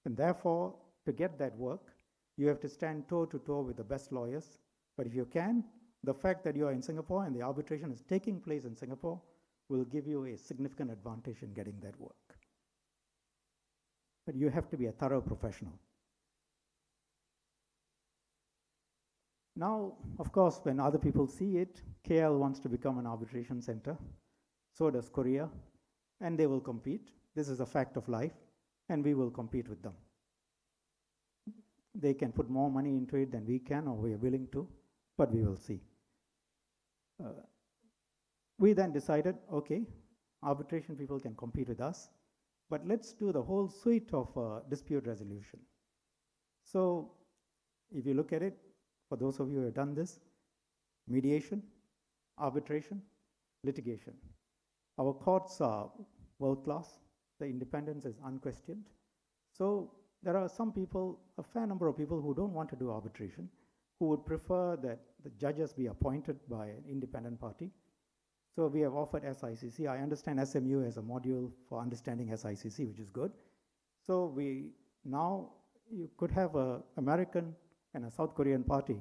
And therefore, to get that work, you have to stand toe to toe with the best lawyers. But if you can, the fact that you are in Singapore and the arbitration is taking place in Singapore will give you a significant advantage in getting that work. But you have to be a thorough professional. Now, of course, when other people see it, KL wants to become an arbitration center. So does Korea, and they will compete. This is a fact of life, and we will compete with them. They can put more money into it than we can, or we are willing to, but we will see. We then decided, okay, arbitration people can compete with us, but let's do the whole suite of dispute resolution. So if you look at it, for those of you who have done this, mediation, arbitration, litigation. Our courts are world class. The independence is unquestioned. So there are some people, a fair number of people who don't want to do arbitration, who would prefer that the judges be appointed by an independent party. So we have offered SICC. I understand SMU has a module for understanding SICC, which is good. So you could have an American and a South Korean party,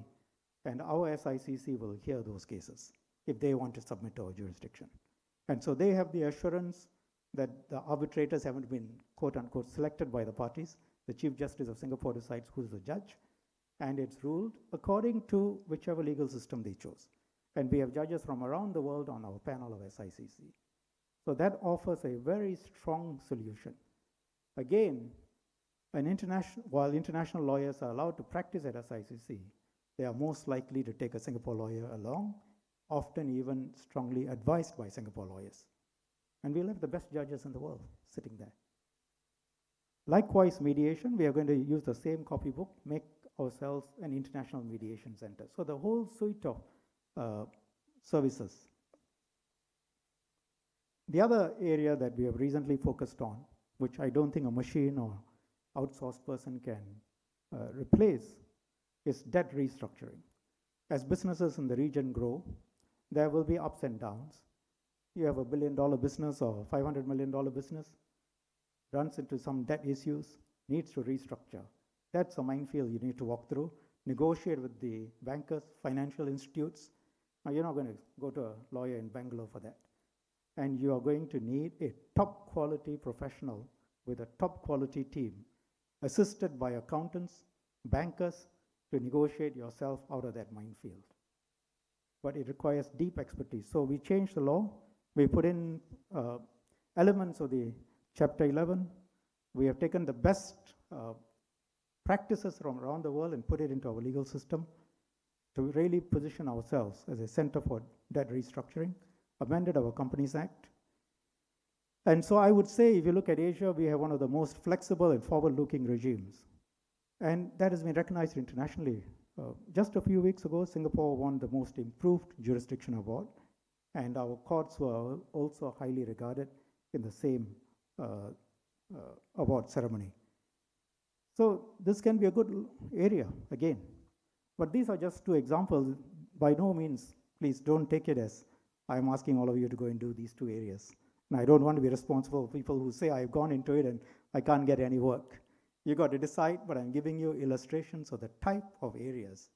and our SICC will hear those cases if they want to submit to our jurisdiction. And so they have the assurance that the arbitrators haven't been, quote unquote, selected by the parties. The Chief Justice of Singapore decides who's the judge, and it's ruled according to whichever legal system they chose. And we have judges from around the world on our panel of SICC. So that offers a very strong solution. Again, while international lawyers are allowed to practice at SICC, they are most likely to take a Singapore lawyer along, often even strongly advised by Singapore lawyers. And we'll have the best judges in the world sitting there. Likewise, mediation, we are going to use the same copybook, make ourselves an international mediation center. So the whole suite of services. The other area that we have recently focused on, which I don't think a machine or outsourced person can replace, is debt restructuring. As businesses in the region grow, there will be ups and downs. You have a $1 billion business or a $500 million business, runs into some debt issues, needs to restructure. That's a minefield you need to walk through, negotiate with the bankers, financial institutes. Now, you're not going to go to a lawyer in Bangalore for that. And you are going to need a top quality professional with a top quality team, assisted by accountants, bankers, to negotiate yourself out of that minefield. But it requires deep expertise. So we changed the law. We put in elements of the Chapter 11. We have taken the best practices from around the world and put it into our legal system to really position ourselves as a center for debt restructuring, amended our Companies Act. And so I would say, if you look at Asia, we have one of the most flexible and forward-looking regimes. And that has been recognized internationally. Just a few weeks ago, Singapore won the Most Improved Jurisdiction Award, and our courts were also highly regarded in the same award ceremony. So this can be a good area, again. But these are just two examples. By no means, please don't take it as I'm asking all of you to go and do these two areas. And I don't want to be responsible for people who say I've gone into it and I can't get any work. You got to decide, but I'm giving you illustrations of the type of areas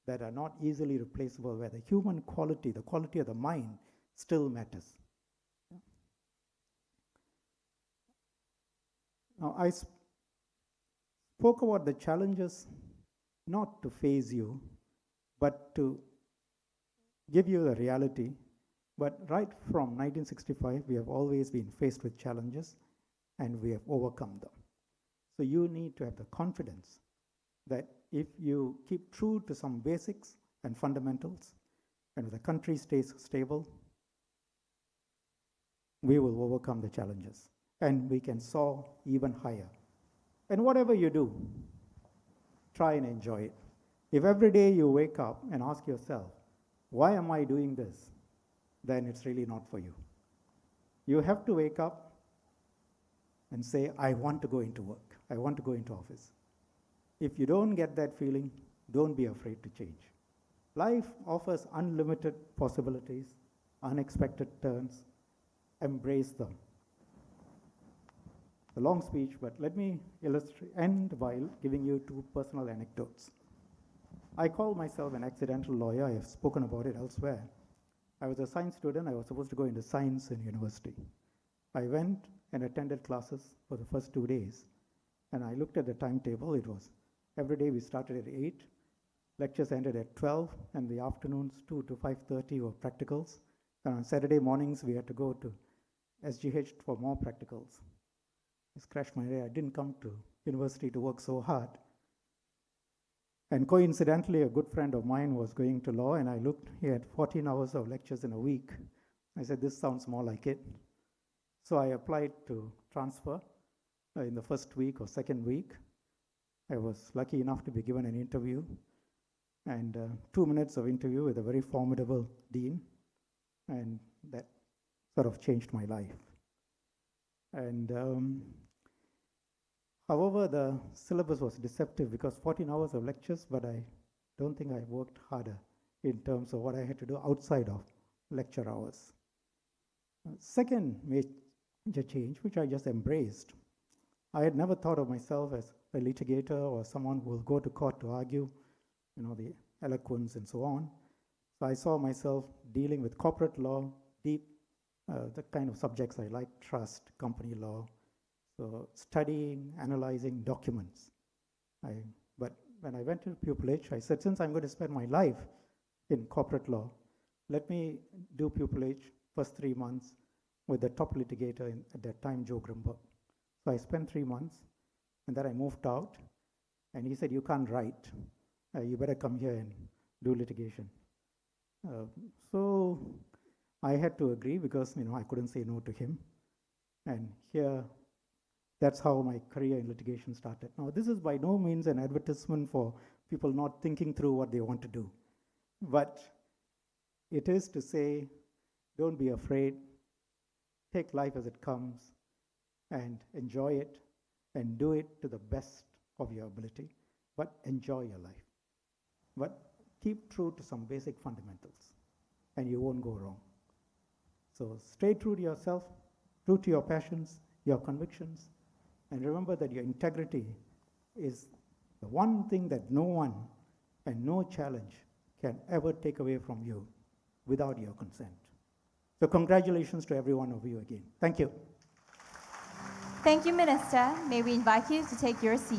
that are not easily replaceable, where the human quality, the quality of the mind, still matters. Now, I spoke about the challenges not to phase you, but to give you the reality. But right from 1965, we have always been faced with challenges, and we have overcome them. So you need to have the confidence that if you keep true to some basics and fundamentals, and if the country stays stable, we will overcome the challenges, and we can soar even higher. And whatever you do, try and enjoy it. If every day you wake up and ask yourself, why am I doing this? Then it's really not for you. You have to wake up and say, I want to go into work. I want to go into office. If you don't get that feeling, don't be afraid to change. Life offers unlimited possibilities, unexpected turns. Embrace them. A long speech, but let me end by giving you two personal anecdotes. I call myself an accidental lawyer. I have spoken about it elsewhere. I was a science student. I was supposed to go into science in university. I went and attended classes for the first 2 days. And I looked at the timetable. It was every day we started at 8. Lectures ended at 12. And the afternoons, 2 to 5:30 were practicals. And on Saturday mornings, we had to go to SGH for more practicals. I scratched my head. I didn't come to university to work so hard. And coincidentally, a good friend of mine was going to law, and I looked, he had 14 hours of lectures in a week. I said, this sounds more like it. So I applied to transfer in the first week or second week. I was lucky enough to be given an interview, and 2 minutes of interview with a very formidable dean, and that sort of changed my life. And however, the syllabus was deceptive because 14 hours of lectures, but I don't think I worked harder in terms of what I had to do outside of lecture hours. Second major change, which I just embraced, I had never thought of myself as a litigator or someone who will go to court to argue, the eloquence and so on. So I saw myself dealing with corporate law, deep, the kind of subjects I like, trust, company law. So studying, analyzing documents. But when I went to pupillage, I said, since I'm going to spend my life in corporate law, let me do pupillage first 3 months with the top litigator at that time, Joe Grimberg. So I spent 3 months, and then I moved out, and he said, you can't write. You better come here and do litigation. So I had to agree because, I couldn't say no to him. And here, that's how my career in litigation started. Now, this is by no means an advertisement for people not thinking through what they want to do. But it is to say, don't be afraid. Take life as it comes and enjoy it and do it to the best of your ability. But enjoy your life. But keep true to some basic fundamentals and you won't go wrong. So stay true to yourself, true to your passions, your convictions, and remember that your integrity is the one thing that no one and no challenge can ever take away from you without your consent. So congratulations to every one of you again. Thank you. Thank you, Minister. May we invite you to take your seat.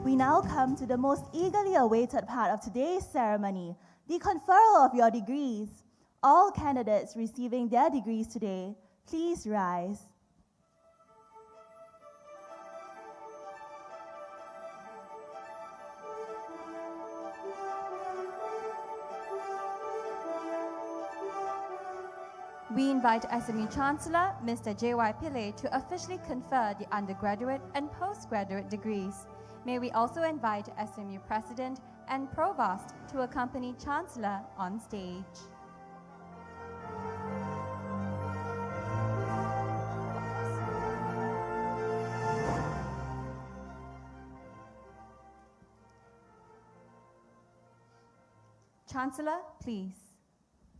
We now come to the most eagerly awaited part of today's ceremony, the conferral of your degrees. All candidates receiving their degrees today, please rise. We invite SMU Chancellor, Mr. J.Y. Pillay, to officially confer the undergraduate and postgraduate degrees. May we also invite SMU President and Provost to accompany Chancellor on stage. Chancellor, please.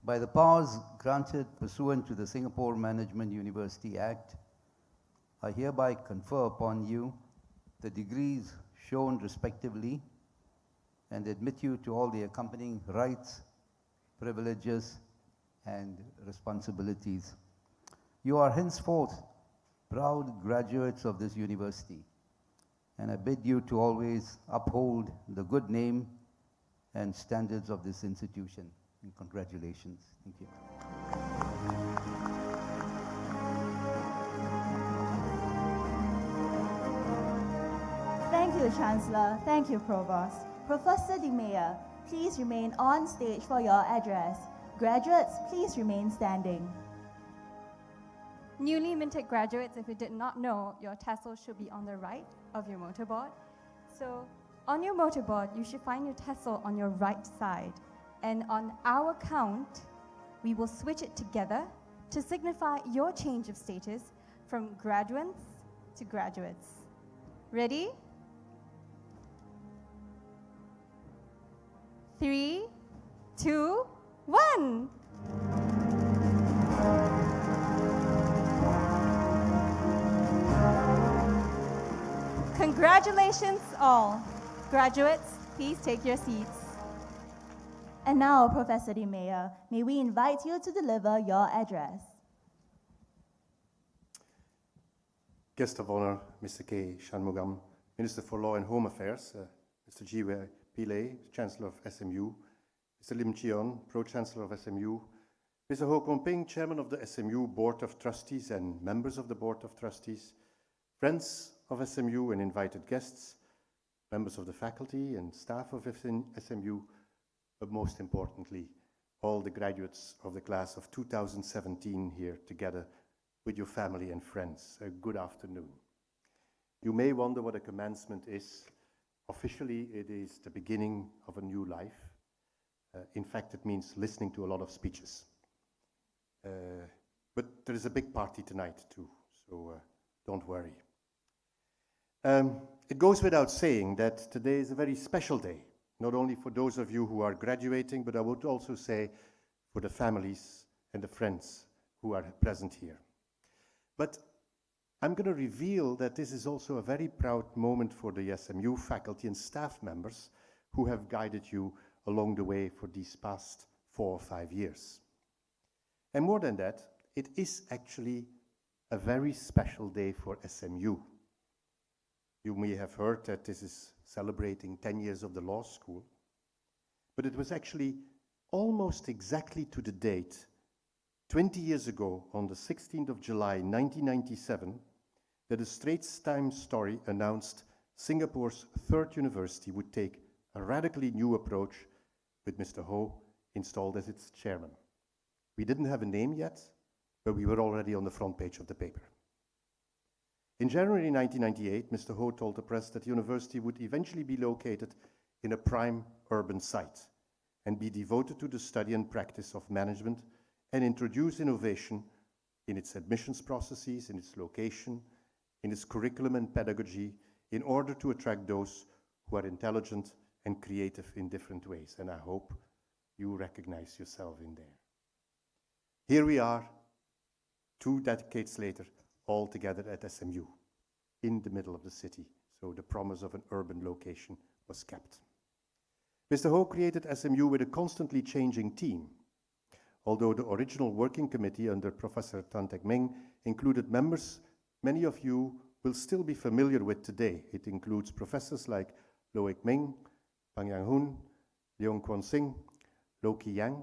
By the powers granted pursuant to the Singapore Management University Act, I hereby confer upon you the degrees shown respectively and admit you to all the accompanying rights, privileges, and responsibilities. You are henceforth proud graduates of this university, and I bid you to always uphold the good name and standards of this institution. And congratulations. Thank you. Thank you, Chancellor. Thank you, Provost. Professor De Meyer, please remain on stage for your address. Graduates, please remain standing. Newly minted graduates, if you did not know, your tassel should be on the right of your motorboard. So on your motorboard, you should find your tassel on your right side. And on our count, we will switch it together to signify your change of status from graduates to graduates. Ready? 3, 2, 1. Congratulations all. Graduates, please take your seats. And now, Professor De Meyer, may we invite you to deliver your address. Guest of honor, Mr. K. Shanmugam, Minister for Law and Home Affairs, Mr. J.Y. Pillay, Chancellor of SMU, Mr. Lim Cheon, Pro-Chancellor of SMU, Mr. Ho Kwon Ping, Chairman of the SMU Board of Trustees and members of the Board of Trustees, friends of SMU and invited guests, members of the faculty and staff of SMU, but most importantly, all the graduates of the class of 2017 here together with your family and friends. A good afternoon. You may wonder what a commencement is. Officially, it is the beginning of a new life. In fact, it means listening to a lot of speeches. But there is a big party tonight too, so don't worry. It goes without saying that today is a very special day. Not only for those of you who are graduating, but I would also say for the families and the friends who are present here. But I'm going to reveal that this is also a very proud moment for the SMU faculty and staff members who have guided you along the way for these past 4 or 5 years. And more than that, it is actually a very special day for SMU. You may have heard that this is celebrating 10 years of the law school, but it was actually almost exactly to the date, 20 years ago, on the 16th of July, 1997, that a Straits Times story announced Singapore's third university would take a radically new approach with Mr. Ho installed as its chairman. We didn't have a name yet, but we were already on the front page of the paper. In January 1998, Mr. Ho told the press that the university would eventually be located in a prime urban site and be devoted to the study and practice of management and introduce innovation in its admissions processes, in its location, in its curriculum and pedagogy, in order to attract those who are intelligent and creative in different ways. And I hope you recognize yourself in there. Here we are, 2 decades later, all together at SMU, in the middle of the city, so the promise of an urban location was kept. Mr. Ho created SMU with a constantly changing team. Although the original working committee under Professor Tan Teck Meng included members many of you will still be familiar with today. It includes professors like Loh Ik Ming, Pang Yang Hoon, Leong Kwon Sing, Loh Ki Yang,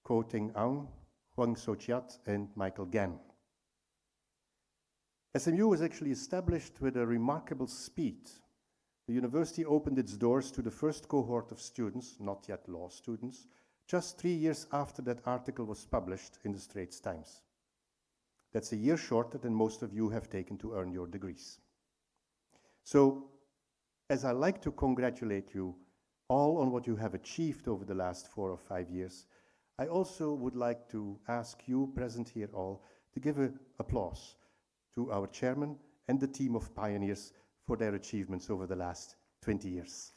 Ko Ting Aung, Huang So-chiat, and Michael Gann. SMU was actually established with a remarkable speed. The university opened its doors to the first cohort of students, not yet law students, just 3 years after that article was published in the Straits Times. That's a year shorter than most of you have taken to earn your degrees. So, as I like to congratulate you all on what you have achieved over the last 4 or 5 years, I also would like to ask you present here all to give an applause to our chairman and the team of pioneers for their achievements over the last 20 years.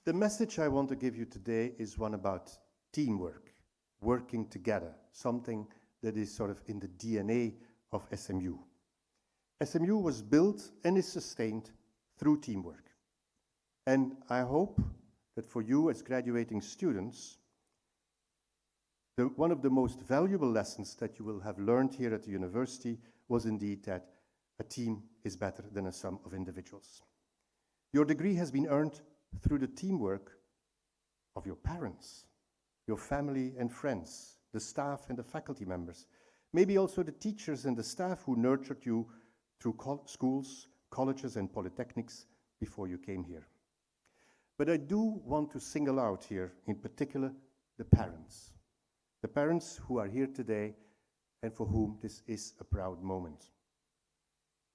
The message I want to give you today is one about teamwork, working together, something that is sort of in the DNA of SMU. SMU was built and is sustained through teamwork. And I hope that for you as graduating students, one of the most valuable lessons that you will have learned here at the university was indeed that a team is better than a sum of individuals. Your degree has been earned through the teamwork of your parents, your family and friends, the staff and the faculty members, maybe also the teachers and the staff who nurtured you through schools, colleges and polytechnics before you came here. But I do want to single out here, in particular, the parents who are here today and for whom this is a proud moment.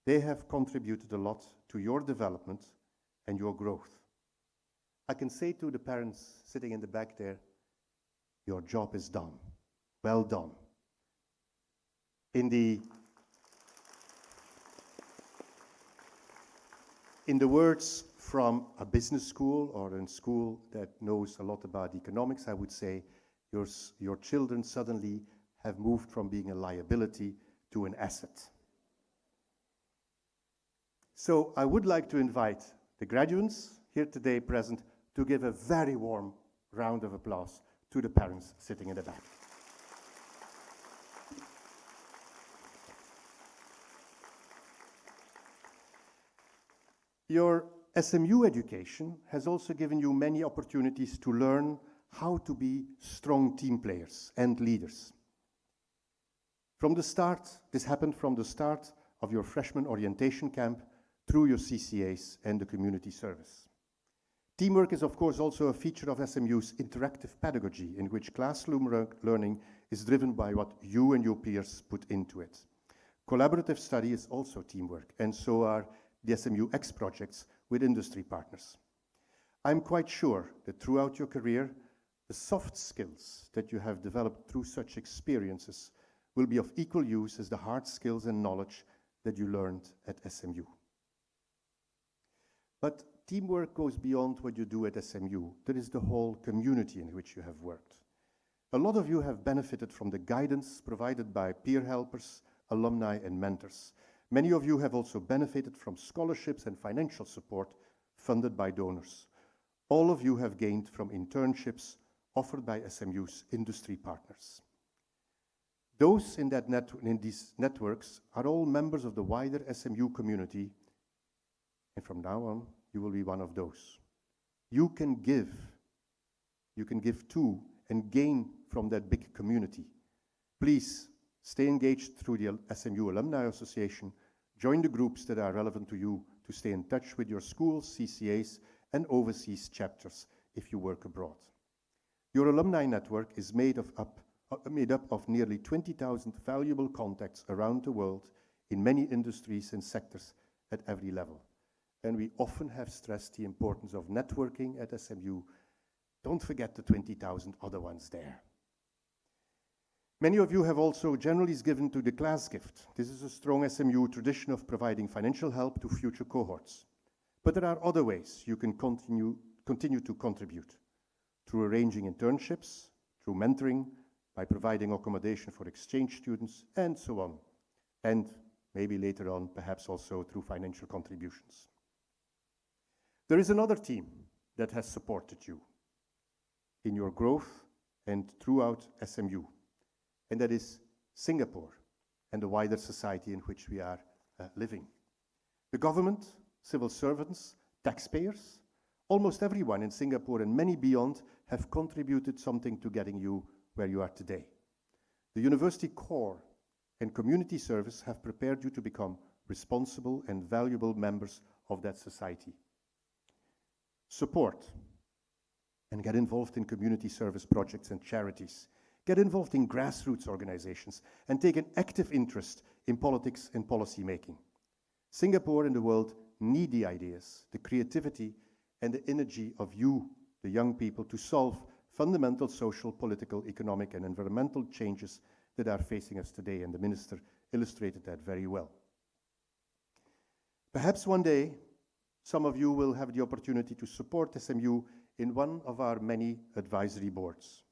They have contributed a lot to your development and your growth. I can say to the parents sitting in the back there, your job is done. Well done. In the words from a business school or a school that knows a lot about economics, I would say your children suddenly have moved from being a liability to an asset. So I would like to invite the graduates here today present to give a very warm round of applause to the parents sitting in the back. Your SMU education has also given you many opportunities to learn how to be strong team players and leaders. From the start, this happened from the start of your freshman orientation camp through your CCAs and the community service. Teamwork is, of course, also a feature of SMU's interactive pedagogy, in which classroom learning is driven by what you and your peers put into it. Collaborative study is also teamwork, and so are the SMU X projects with industry partners. I'm quite sure that throughout your career, the soft skills that you have developed through such experiences will be of equal use as the hard skills and knowledge that you learned at SMU. But teamwork goes beyond what you do at SMU. There is the whole community in which you have worked. A lot of you have benefited from the guidance provided by peer helpers, alumni, and mentors. Many of you have also benefited from scholarships and financial support funded by donors. All of you have gained from internships offered by SMU's industry partners. Those in these networks are all members of the wider SMU community, and from now on, you will be one of those. You can give to and gain from that big community. Please stay engaged through the SMU Alumni Association, join the groups that are relevant to you to stay in touch with your schools, CCAs, and overseas chapters if you work abroad. Your alumni network is made up of nearly 20,000 valuable contacts around the world in many industries and sectors at every level. And we often have stressed the importance of networking at SMU. Don't forget the 20,000 other ones there. Many of you have also generally given to the class gift. This is a strong SMU tradition of providing financial help to future cohorts. But there are other ways you can continue to contribute. Through arranging internships, through mentoring, by providing accommodation for exchange students, and so on. And maybe later on, perhaps also through financial contributions. There is another team that has supported you in your growth and throughout SMU, and that is Singapore and the wider society in which we are living. The government, civil servants, taxpayers, almost everyone in Singapore and many beyond have contributed something to getting you where you are today. The university core and community service have prepared you to become responsible and valuable members of that society. Support and get involved in community service projects and charities. Get involved in grassroots organizations and take an active interest in politics and policy making. Singapore and the world need the ideas, the creativity, and the energy of you, the young people, to solve fundamental social, political, economic, and environmental changes that are facing us today, and the minister illustrated that very well. Perhaps one day, some of you will have the opportunity to support SMU in one of our many advisory boards.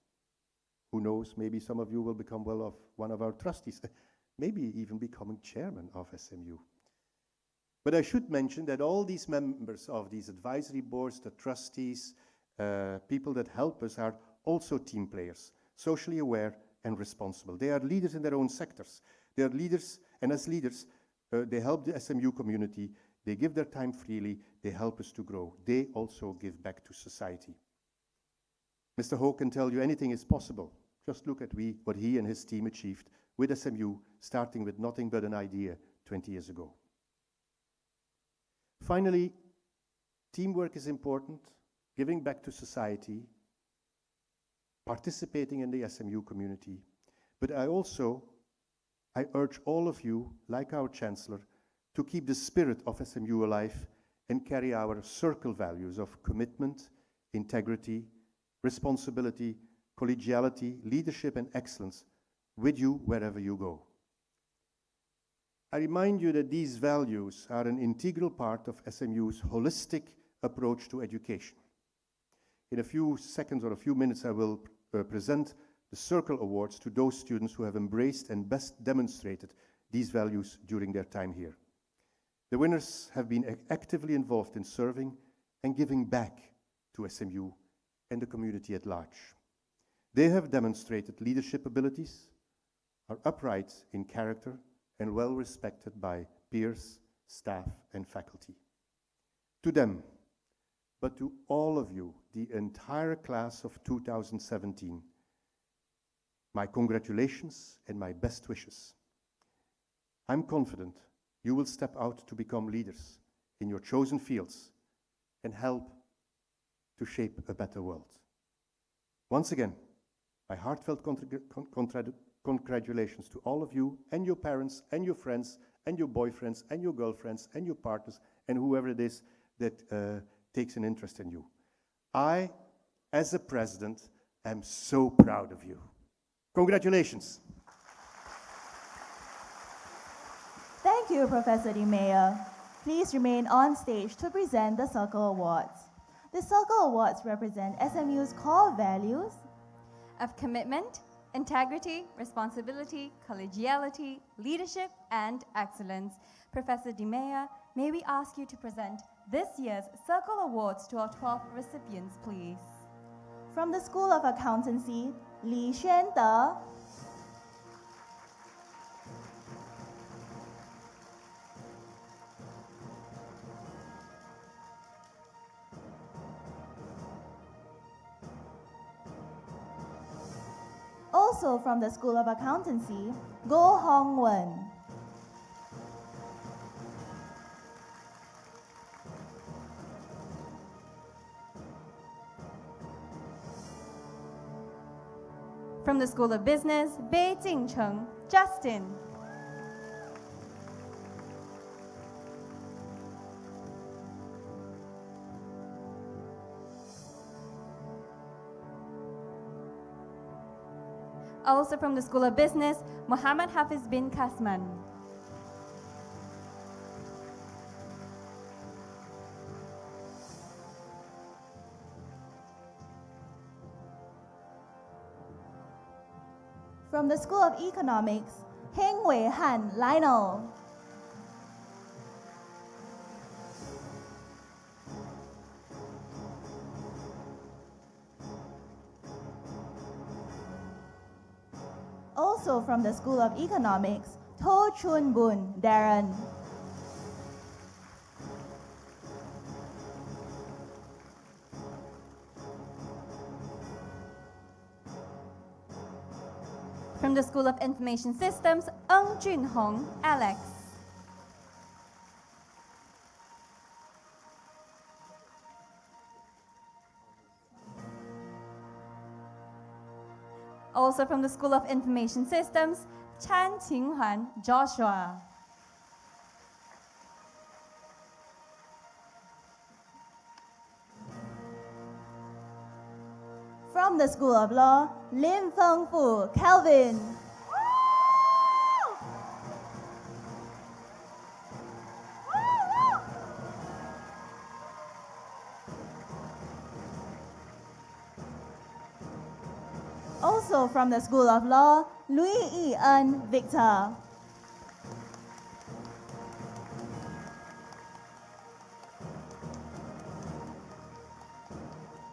Who knows, maybe some of you will become one of our trustees, maybe even becoming chairman of SMU. But I should mention that all these members of these advisory boards, the trustees, people that help us are also team players, socially aware and responsible. They are leaders in their own sectors. They are leaders, and as leaders, they help the SMU community. They give their time freely. They help us to grow. They also give back to society. Mr. Ho can tell you anything is possible. Just look at what he and his team achieved with SMU, starting with nothing but an idea 20 years ago. Finally, teamwork is important, giving back to society, participating in the SMU community. But I urge all of you, like our Chancellor, to keep the spirit of SMU alive and carry our circle values of commitment, integrity, responsibility, collegiality, leadership, and excellence with you wherever you go. I remind you that these values are an integral part of SMU's holistic approach to education. In a few seconds or a few minutes, I will present the Circle Awards to those students who have embraced and best demonstrated these values during their time here. The winners have been actively involved in serving and giving back to SMU and the community at large. They have demonstrated leadership abilities, are upright in character, and well respected by peers, staff, and faculty. To them, but to all of you, the entire class of 2017, my congratulations and my best wishes. I'm confident you will step out to become leaders in your chosen fields and help to shape a better world. Once again, my heartfelt congratulations to all of you and your parents and your friends and your boyfriends and your girlfriends and your partners and whoever it is that takes an interest in you. I, as a president, am so proud of you. Congratulations. Thank you, Professor Di Mayor. Please remain on stage to present the Circle Awards. The Circle Awards represent SMU's core values of commitment, integrity, responsibility, collegiality, leadership, and excellence. Professor Di Mayor, may we ask you to present this year's Circle Awards to our 12 recipients, please. From the School of Accountancy, Li Xuande. Also from the School of Accountancy, Goh Hong Wen. From the School of Business, Bei Jingcheng, Justin. Also from the School of Business, Muhammad Hafiz bin Kasman. From the School of Economics, Heng Wei Han Lionel. Also from the School of Economics, To Chun Bun Darren. From the School of Information Systems, Ng Junhong, Alex. Also from the School of Information Systems, Chan Qinghuan, Joshua. From the School of Law, Lim Feng Fu, Calvin. Also from the School of Law, Louis Yi En, Victor.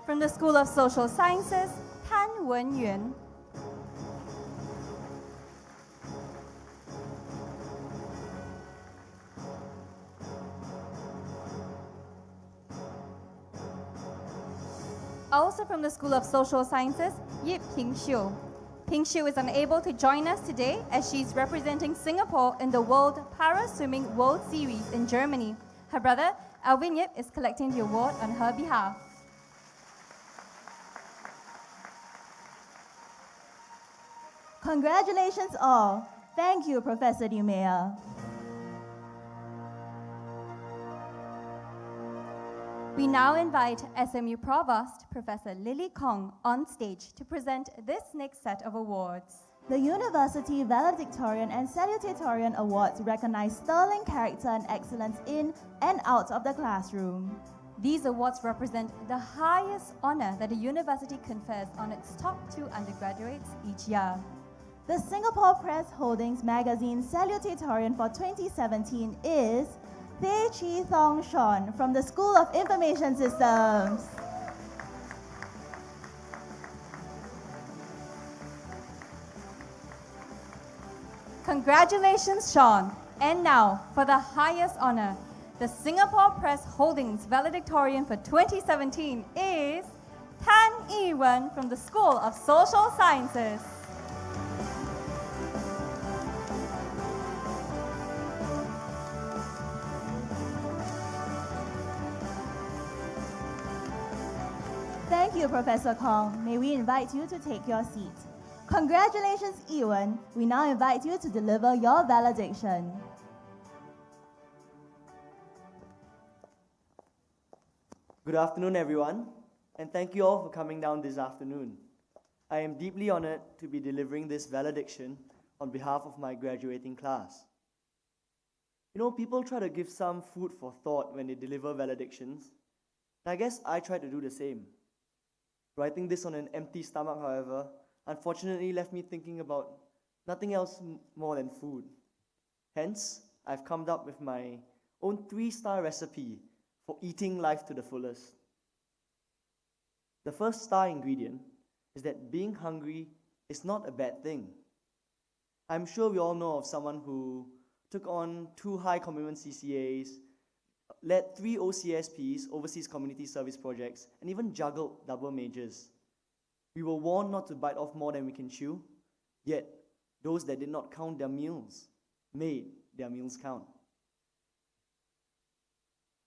From the School of Social Sciences, Tan Wenyuan. Also from the School of Social Sciences, Yip Ping Xiu. Ping Xiu is unable to join us today as she's representing Singapore in the World Para Swimming World Series in Germany. Her brother, Alvin Yip, is collecting the award on her behalf. Congratulations all. Thank you, Professor Dumea. We now invite SMU Provost, Professor Lily Kong, on stage to present this next set of awards. The University Valedictorian and Salutatorian Awards recognize sterling character and excellence in and out of the classroom. These awards represent the highest honor that a university confers on its top 2 undergraduates each year. The Singapore Press Holdings Magazine Salutatorian for 2017 is Fei Chi Thong Sean from the School of Information Systems. Congratulations, Sean. And now, for the highest honor, the Singapore Press Holdings Valedictorian for 2017 is Tan Yi-wen from the School of Social Sciences. Thank you, Professor Kong. May we invite you to take your seat. Congratulations, Ewan. We now invite you to deliver your valediction. Good afternoon, everyone, and thank you all for coming down this afternoon. I am deeply honored to be delivering this valediction on behalf of my graduating class. You know, people try to give some food for thought when they deliver valedictions, and I guess I try to do the same. Writing this on an empty stomach, however, unfortunately left me thinking about nothing else more than food. Hence, I've come up with my own 3-star recipe for eating life to the fullest. The first star ingredient is that being hungry is not a bad thing. I'm sure we all know of someone who took on 2 high commitment CCAs, led 3 OCSPs, Overseas Community Service Projects, and even juggled double majors. We were warned not to bite off more than we can chew, yet those that did not count their meals made their meals count.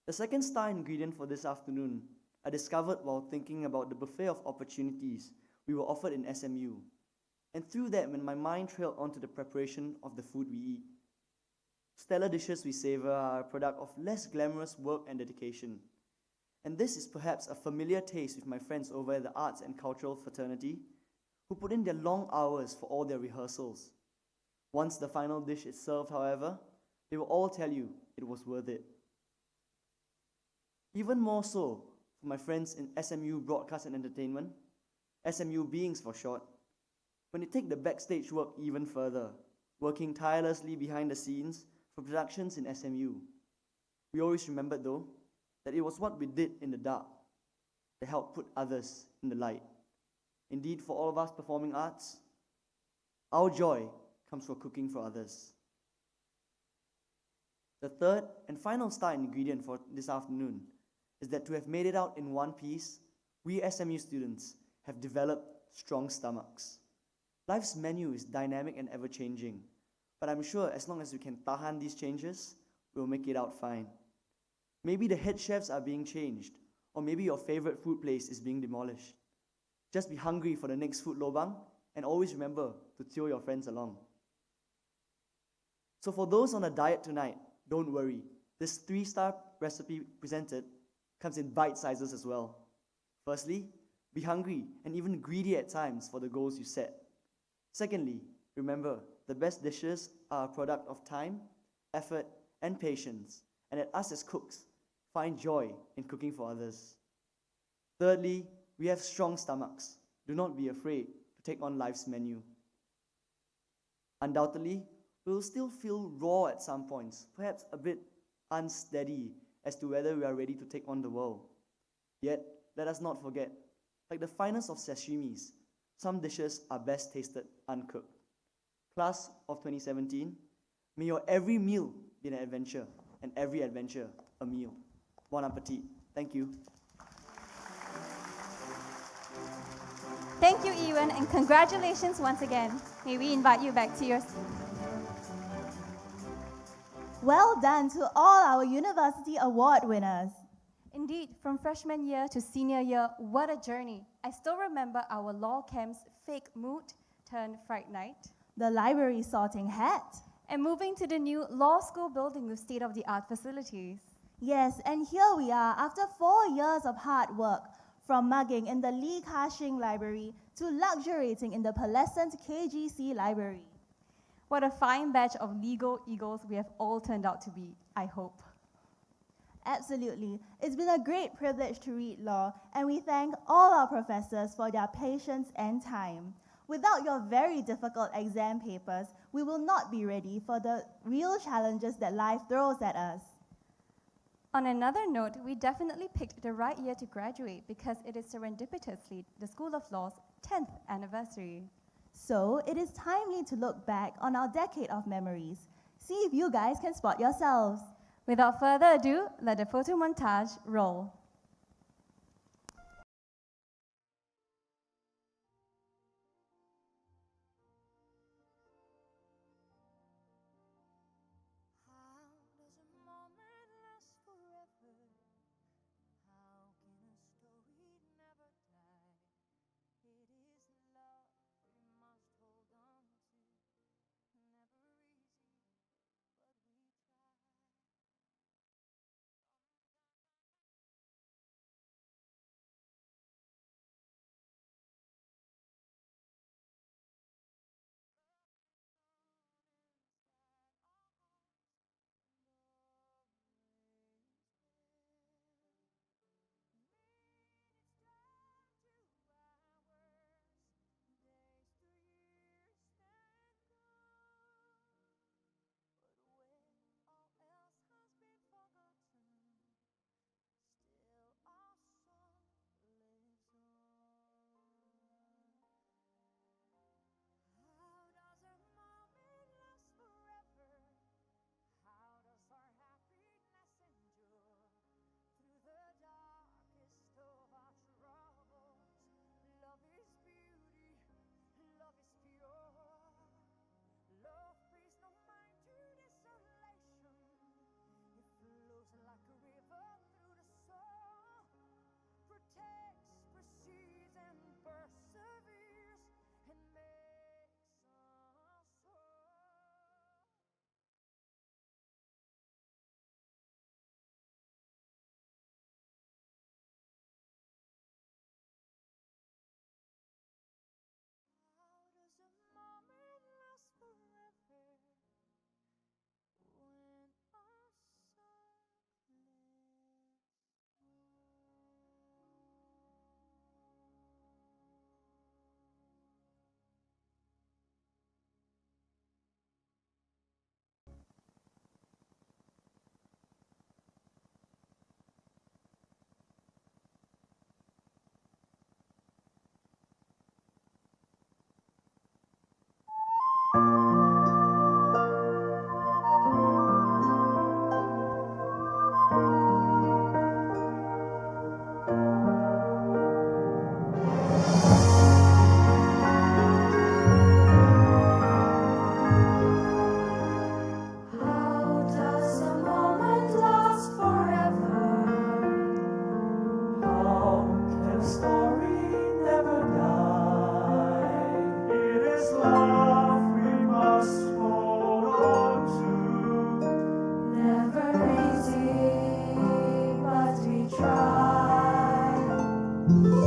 The second star ingredient for this afternoon I discovered while thinking about the buffet of opportunities we were offered in SMU, and through that when my mind trailed onto the preparation of the food we eat. Stellar dishes we savor are a product of less glamorous work and dedication, and this is perhaps a familiar taste with my friends over at the Arts and Cultural Fraternity, who put in their long hours for all their rehearsals. Once the final dish is served, however, they will all tell you it was worth it. Even more so for my friends in SMU Broadcast and Entertainment, SMU Beings for short, when they take the backstage work even further, working tirelessly behind the scenes for productions in SMU. We always remembered, though, that it was what we did in the dark that helped put others in the light. Indeed, for all of us performing arts, our joy comes from cooking for others. The third and final star ingredient for this afternoon is that to have made it out in one piece, we SMU students have developed strong stomachs. Life's menu is dynamic and ever-changing, but I'm sure as long as we can tahan these changes, we'll make it out fine. Maybe the head chefs are being changed, or maybe your favorite food place is being demolished. Just be hungry for the next food lobang, and always remember to throw your friends along. So for those on a diet tonight, don't worry. This 3-star recipe presented comes in bite sizes as well. Firstly, be hungry and even greedy at times for the goals you set. Secondly, remember, the best dishes are a product of time, effort, and patience, and that us as cooks find joy in cooking for others. Thirdly, we have strong stomachs. Do not be afraid to take on life's menu. Undoubtedly, we will still feel raw at some points, perhaps a bit unsteady as to whether we are ready to take on the world. Yet, let us not forget, like the finest of sashimis, some dishes are best tasted uncooked. Class of 2017, may your every meal be an adventure, and every adventure a meal. Bon appetit. Thank you. Thank you, Ewan, and congratulations once again. May we invite you back to your seat. Well done to all our university award winners. Indeed, from freshman year to senior year, what a journey. I still remember our law camp's fake mood turned fright night, The library sorting hat. and moving to the new law school building with state-of-the-art facilities. Yes, and here we are after 4 years of hard work, from mugging in the Lee Ka-shing Library to luxuriating in the pearlescent KGC Library. What a fine batch of legal eagles we have all turned out to be, I hope. Absolutely. It's been a great privilege to read law, and we thank all our professors for their patience and time. Without your very difficult exam papers, we will not be ready for the real challenges that life throws at us. On another note, we definitely picked the right year to graduate because it is serendipitously the School of Law's 10th anniversary. So it is timely to look back on our decade of memories. See if you guys can spot yourselves. Without further ado, let the photo montage roll.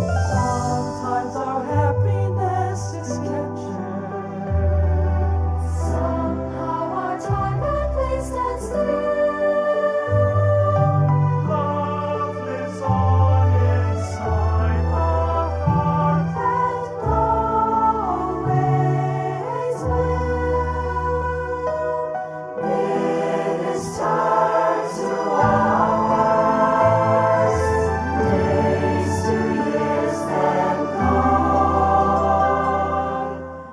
Sometimes our happiness is captured. Somehow our time and place stands still. Love lives on inside our heart and always will. Minutes turn to hours, days to years then come.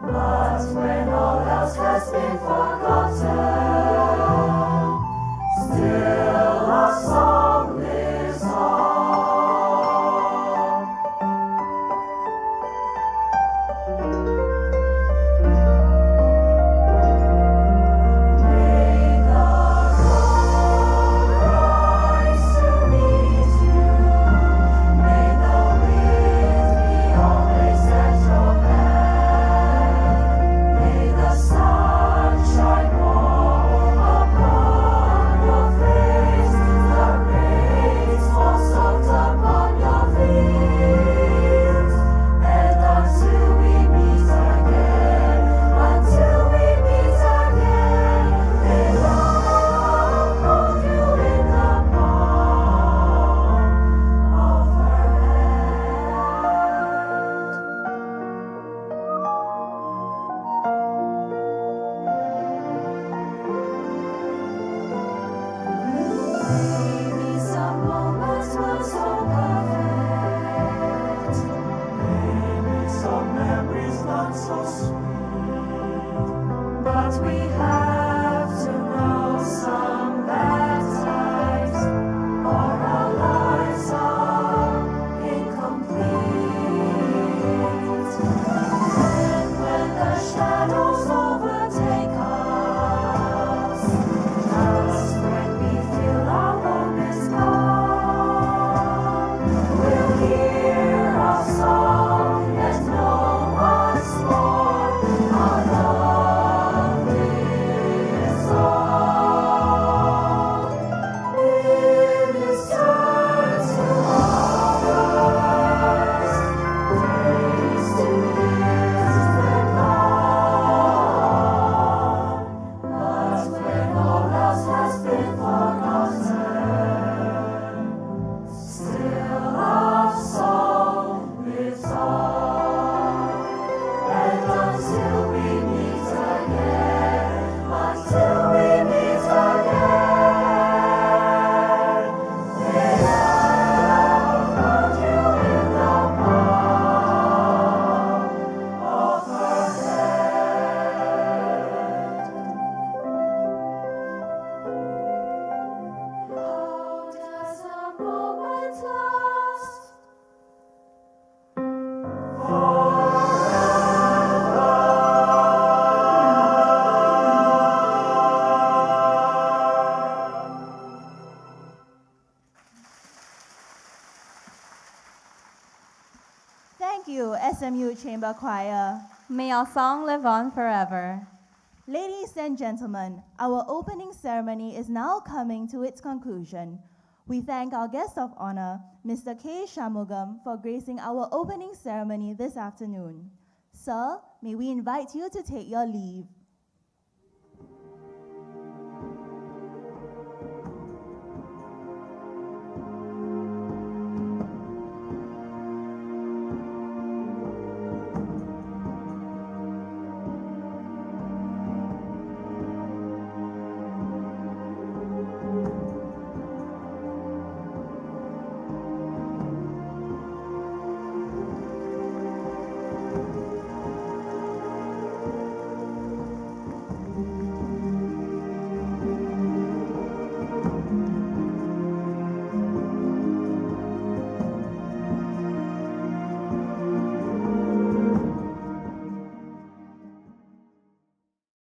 But when all else has been forgotten, still our song lives on. May the road rise to meet you. May the wind be always at your back. May the sun shine warm upon your face. The rains fall soft upon your feet. And until we meet again, may love hold you in the palm of her Maybe some moments were so perfect. Maybe some memories not so sweet. But we have to know some bad times, or our lives are incomplete. And when the shadows overtake us, just when we feel our hope is gone, we'll hear our song and know once more our love lives on. Minutes turn to hours, days to years then gone. But when all else has been forgotten, still our song lives on. And until we meet again, may love hold you in the palm of her hand. How does a moment last? Thank you, SMU Chamber Choir. May our song live on forever. Ladies and gentlemen, our opening ceremony is now coming to its conclusion. We thank our guest of honor, Mr. K. Shanmugam, for gracing our opening ceremony this afternoon. Sir, may we invite you to take your leave.